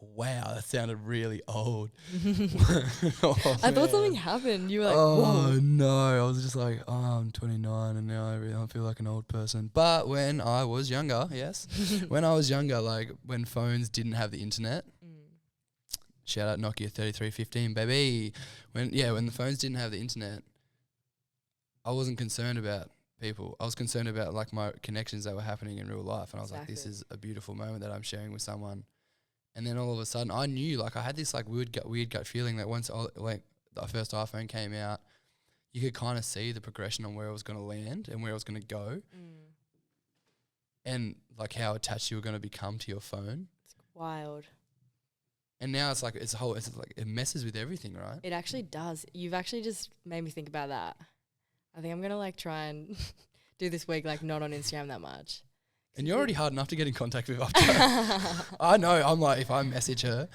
wow, that sounded really old. I thought something happened. You were like, Oh whoa. no, I was just like, oh, I'm 29 and now I feel like an old person. But when I was younger, yes, when I was younger, like when phones didn't have the internet, shout out Nokia 3315, baby. When the phones didn't have the internet, I wasn't concerned about people. I was concerned about like my connections that were happening in real life, and I was like, this is a beautiful moment that I'm sharing with someone. And then all of a sudden, I knew, like, I had this like weird gut feeling that once like the first iPhone came out, you could kind of see the progression on where it was going to land and where it was going to go, and like how attached you were going to become to your phone. It's wild. And now it's like it's like it messes with everything, right? It actually does. You've actually just made me think about that. I think I'm gonna like try and do this week like not on Instagram that much. And you're already hard enough to get in contact with after. I know. I'm like, if I message her,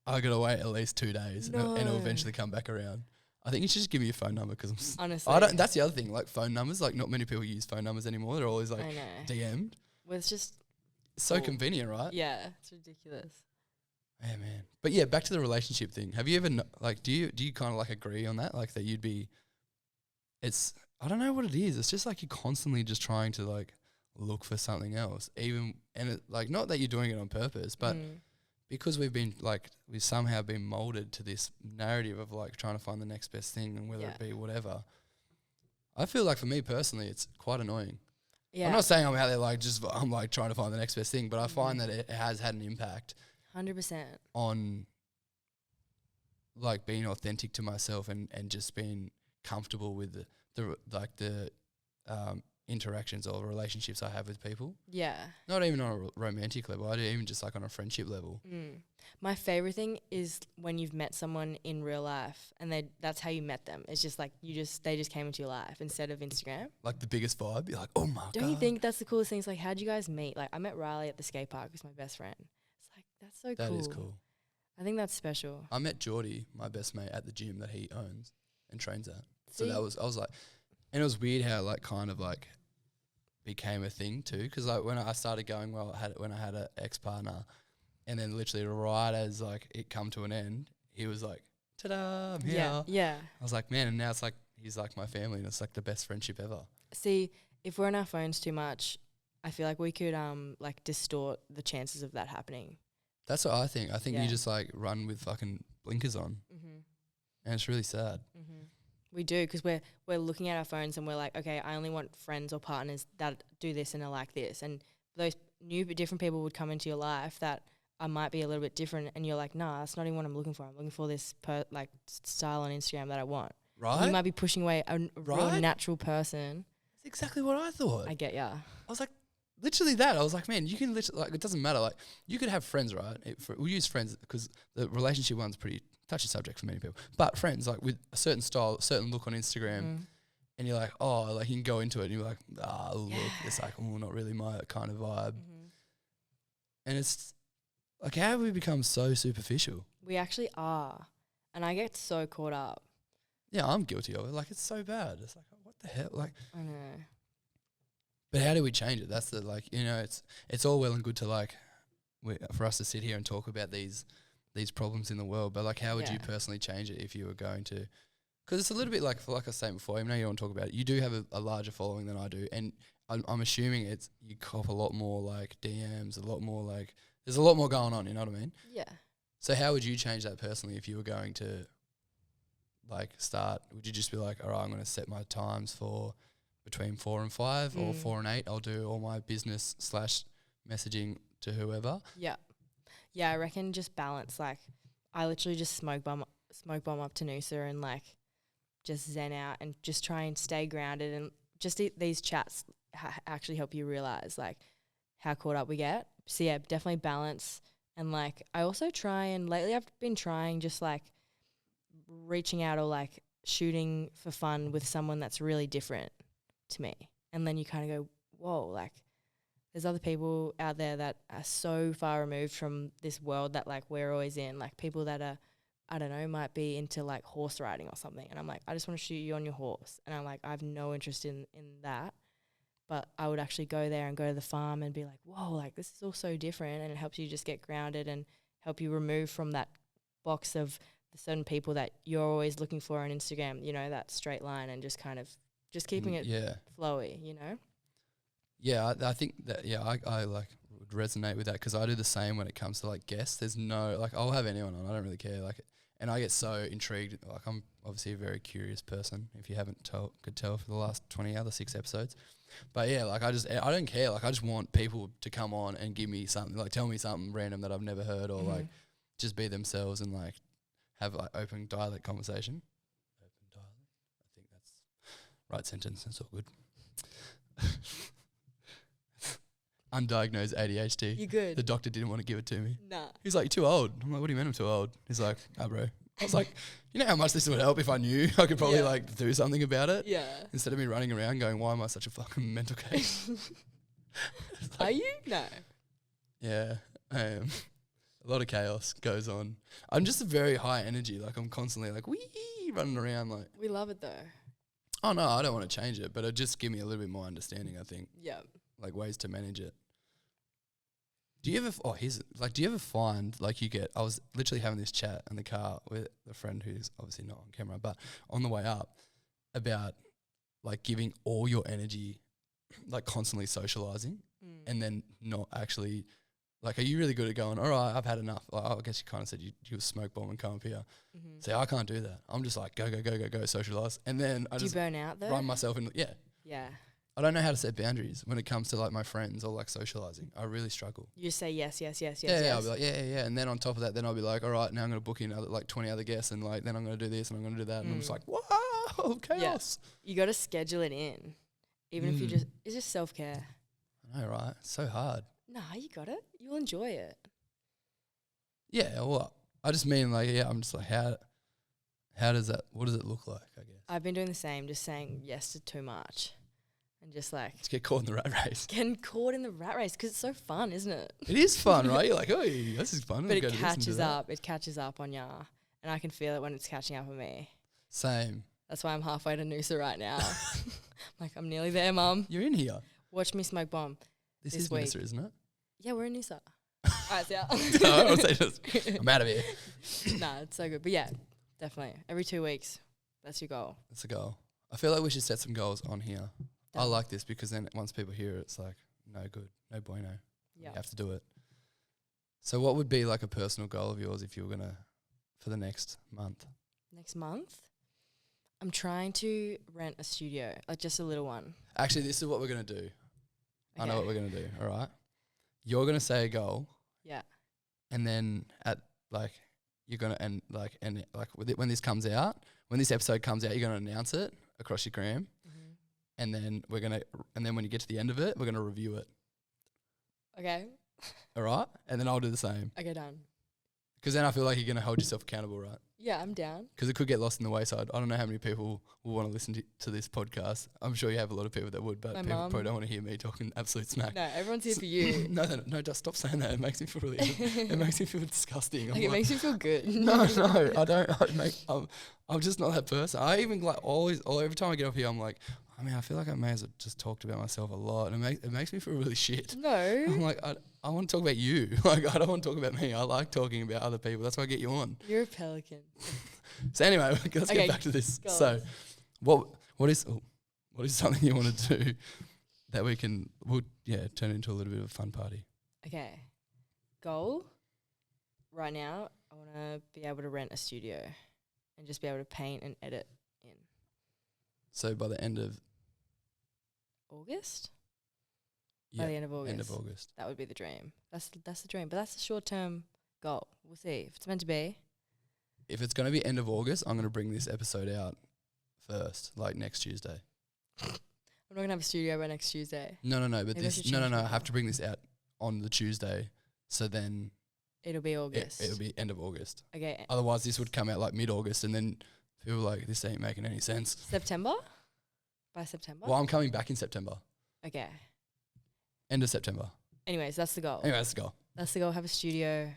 I gotta wait at least 2 days, and it'll eventually come back around. I think you should just give me your phone number because honestly, I don't. That's the other thing. Like phone numbers, like not many people use phone numbers anymore. They're always like DM'd. Well, it's just so convenient, right? Yeah, it's ridiculous. Yeah, man. But yeah, back to the relationship thing. Have you ever like? Do you kind of like agree on that? Like that you'd be. It's I don't know what it is. It's just like you're constantly just trying to like look for something else, even and it, like not that you're doing it on purpose, but because we've somehow been molded to this narrative of like trying to find the next best thing, and whether it be whatever. I feel like for me personally, it's quite annoying. Yeah. I'm not saying I'm out there like I'm like trying to find the next best thing, but I find that it has had an impact. 100% on like being authentic to myself and just being comfortable with the interactions or relationships I have with people. Yeah. Not even on a romantic level. I do even just like on a friendship level. My favorite thing is when you've met someone in real life and that's how you met them. It's just like they just came into your life instead of Instagram. Like the biggest vibe. You're like, oh my God. Don't you think that's the coolest thing? It's like, how'd you guys meet? Like I met Riley at the skate park with my best friend. That's so cool. That is cool. I think that's special. I met Geordie, my best mate, at the gym that he owns and trains at. So I was like, and it was weird how it like kind of like became a thing too. Because like when I started going well, when I had an ex-partner, and then literally right as like it come to an end, he was like, ta-da, I'm here. Yeah. I was like, man, and now it's like he's like my family, and it's like the best friendship ever. See, if we're on our phones too much, I feel like we could like distort the chances of that happening. That's what I think. I think you just like run with fucking blinkers on, and it's really sad. We do, because we're looking at our phones and we're like, okay, I only want friends or partners that do this and are like this, and those new but different people would come into your life that might be a little bit different, and you're like, nah, that's not even what I'm looking for. I'm looking for this like style on Instagram that I want. Right? And you might be pushing away a real natural person. That's exactly what I thought. I get ya. I was like. Literally that. I was like, man, you can literally, like, it doesn't matter. Like, you could have friends, right? We use friends because the relationship one's pretty touchy subject for many people. But friends, like, with a certain style, a certain look on Instagram, and you're like, oh, like, you can go into it and you're like, look, it's like, oh, not really my kind of vibe. And it's like, how have we become so superficial? We actually are. And I get so caught up. Yeah, I'm guilty of it. Like, it's so bad. It's like, what the hell? Like, I know. But how do we change it? That's the like, you know, it's all well and good to like, for us to sit here and talk about these problems in the world. But like, how would you personally change it if you were going to? Because it's a little bit like I was saying before. Even though you don't talk about it, you do have a larger following than I do, and I'm assuming you cop a lot more like DMs, a lot more like there's a lot more going on. You know what I mean? Yeah. So how would you change that personally if you were going to like start? Would you just be like, all right, I'm going to set my times for between 4 and 5 or 4 and 8, I'll do all my business / messaging to whoever. Yeah. Yeah, I reckon just balance. Like, I literally just smoke bomb up to Noosa and, like, just zen out and just try and stay grounded. And just these chats actually help you realize, like, how caught up we get. So, yeah, definitely balance. And, like, I also try and lately I've been trying just, like, reaching out or, like, shooting for fun with someone that's really different to me. And then you kind of go, whoa, like there's other people out there that are so far removed from this world that like we're always in, like people that are, I don't know, might be into like horse riding or something, and I'm like, I just want to shoot you on your horse, and I'm like, I have no interest in that, but I would actually go there and go to the farm and be like, whoa, like this is all so different, and it helps you just get grounded and help you remove from that box of the certain people that you're always looking for on Instagram, you know, that straight line, and just kind of just keeping it flowy, you know? Yeah, I think that, I like would resonate with that, because I do the same when it comes to like guests. There's no, like, I'll have anyone on, I don't really care. Like, and I get so intrigued. Like, I'm obviously a very curious person, if you haven't could tell for the last 6 episodes. But yeah, like, I don't care. Like, I just want people to come on and give me something, like tell me something random that I've never heard, or like just be themselves and like have like open dialect conversation. Open dialect. I think that's right sentence. That's all good. Undiagnosed ADHD. You good? The doctor didn't want to give it to me. Nah. He's like, "You're too old." I'm like, "What do you mean I'm too old?" He's like, "Ah, bro." I was like, "You know how much this would help if I knew I could probably like do something about it." Yeah. Instead of me running around going, "Why am I such a fucking mental case?" Are you? No. Yeah. A lot of chaos goes on. I'm just a very high energy. Like, I'm constantly like, wee, running around like. We love it though. Oh no, I don't want to change it, but it just give me a little bit more understanding, I think. Yeah. Like, ways to manage it. Do you ever find, like, I was literally having this chat in the car with a friend who's obviously not on camera, but on the way up, about like giving all your energy, like constantly socializing, and then not actually, like, are you really good at going, all right, I've had enough? Like, I guess you kind of said you smoke bomb and come up here. See, I can't do that. I'm just like, go, socialize. And then I just you burn out though? run myself in. Yeah. Yeah. I don't know how to set boundaries when it comes to like my friends or like socializing. I really struggle. You just say yes. Yeah, I'll be like, yeah. And then on top of that, then I'll be like, all right, now I'm going to book in like 20 other guests, and like, then I'm going to do this and I'm going to do that. And I'm just like, wow, chaos. Yeah. You got to schedule it in. Even if it's just self-care. I know, right? It's so hard. Nah, you got it. You'll enjoy it. Yeah, well, I just mean like, I'm just like, how does that, what does it look like, I guess? I've been doing the same, just saying yes to too much. And just like... Just get caught in the rat race. Getting caught in the rat race, because it's so fun, isn't it? It is fun, right? You're like, oh, this is fun. But it catches up. It catches up on ya. And I can feel it when it's catching up on me. Same. That's why I'm halfway to Noosa right now. Like, I'm nearly there, Mum. You're in here. Watch me smoke bomb. This is week. Noosa, isn't it? Yeah, we're in Noosa. Alright, see ya. I'm out of here. Nah, it's so good. But yeah, definitely. Every 2 weeks, that's your goal. That's a goal. I feel like we should set some goals on here. I like this, because then once people hear it, it's like, no good, no bueno. Yeah. You have to do it. So what would be like a personal goal of yours if you were going to, for the next month? Next month? I'm trying to rent a studio, like just a little one. Actually, this is what we're going to do. Okay. I know what we're going to do, all right? You're going to say a goal. Yeah. And then you're going to, when this comes out, when this episode comes out, you're going to announce it across your gram. And then when you get to the end of it, we're going to review it. Okay. All right? And then I'll do the same. Okay, done. Because then I feel like you're going to hold yourself accountable, right? Yeah, I'm down. Because it could get lost in the wayside. I don't know how many people will want to listen to this podcast. I'm sure you have a lot of people that would, but people probably don't want to hear me talking absolute smack. No, everyone's here for you. No, just stop saying that. It makes me feel it makes me feel disgusting. Like, it makes you feel good. No, I don't. I'm just not that person. I even like every time I get up here, I'm like, I mean, I feel like I may as well just talked about myself a lot. And it makes me feel really shit. No. I'm like, I want to talk about you. Like, I don't want to talk about me. I like talking about other people. That's why I get you on. You're a pelican. So anyway, let's get back to this. So, what is something you want to do that we'll turn into a little bit of a fun party? Okay. Goal. Right now, I want to be able to rent a studio and just be able to paint and edit in. So by the end of August? Yeah, by the end of August. End of August. That would be the dream. That's the dream. But that's a short-term goal. We'll see. If it's meant to be. If it's going to be end of August, I'm going to bring this episode out first, like next Tuesday. I'm not going to have a studio by next Tuesday. No. But I have to bring this out on the Tuesday. So then... It'll be August. It'll be end of August. Okay. Otherwise, this would come out like mid-August, and then people are like, this ain't making any sense. September? By September? Well, I'm coming back in September. Okay. End of September. Anyways, that's the goal. That's the goal. That's the goal. Have a studio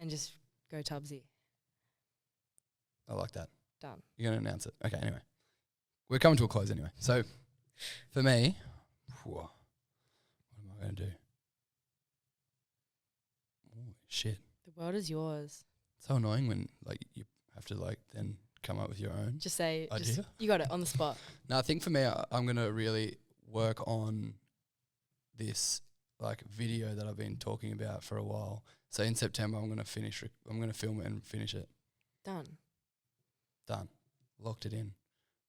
and just go Tubbsy. I like that. Done. You're going to announce it. Okay, anyway. We're coming to a close anyway. So, for me, what am I going to do? Oh, shit. The World is yours. So annoying when like you have to like then come up with your own Just say, idea. you got it on the spot. No, I think for me, I'm going to really work on this like video that I've been talking about for a while. So in September, I'm going to I'm going to film it and finish it. Done. Locked it in.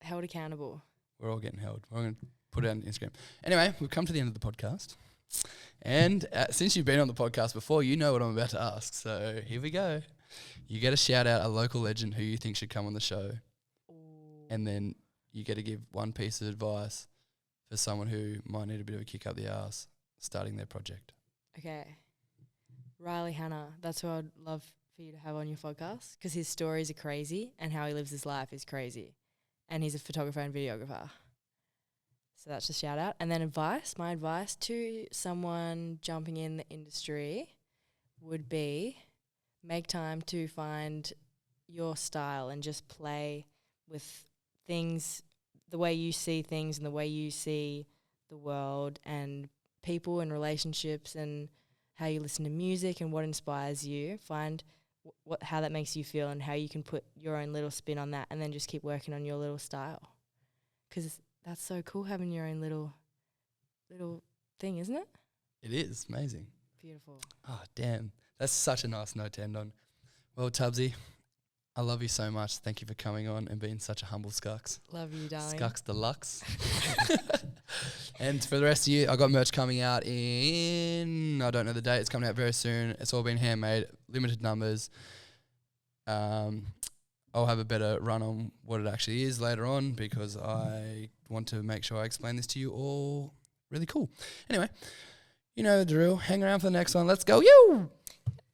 Held accountable. We're all getting held. We're going to put it on Instagram. Anyway, we've come to the end of the podcast. And since you've been on the podcast before, you know what I'm about to ask. So here we go. You get to shout out a local legend who you think should come on the show. Ooh. And then you get to give one piece of advice for someone who might need a bit of a kick up the arse starting their project. Okay. Riley Hannah. That's who I'd love for you to have on your podcast because his stories are crazy and how he lives his life is crazy. And he's a photographer and videographer. So that's a shout out. And then advice, my advice to someone jumping in the industry would be make time to find your style and just play with things, the way you see things and the way you see the world and people and relationships and how you listen to music and what inspires you. Find how that makes you feel and how you can put your own little spin on that and then just keep working on your little style. Because that's so cool having your own little thing, isn't it? It is amazing. Beautiful. Oh, damn. That's such a nice note to end on. Well, Tubbsy, I love you so much. Thank you for coming on and being such a humble Skux. Love you, darling. Skux deluxe. And for the rest of you, I got merch coming out in, I don't know the date. It's coming out very soon. It's all been handmade, limited numbers. I'll have a better run on what it actually is later on because I want to make sure I explain this to you all really cool. Anyway, you know the drill. Hang around for the next one. Let's go. You!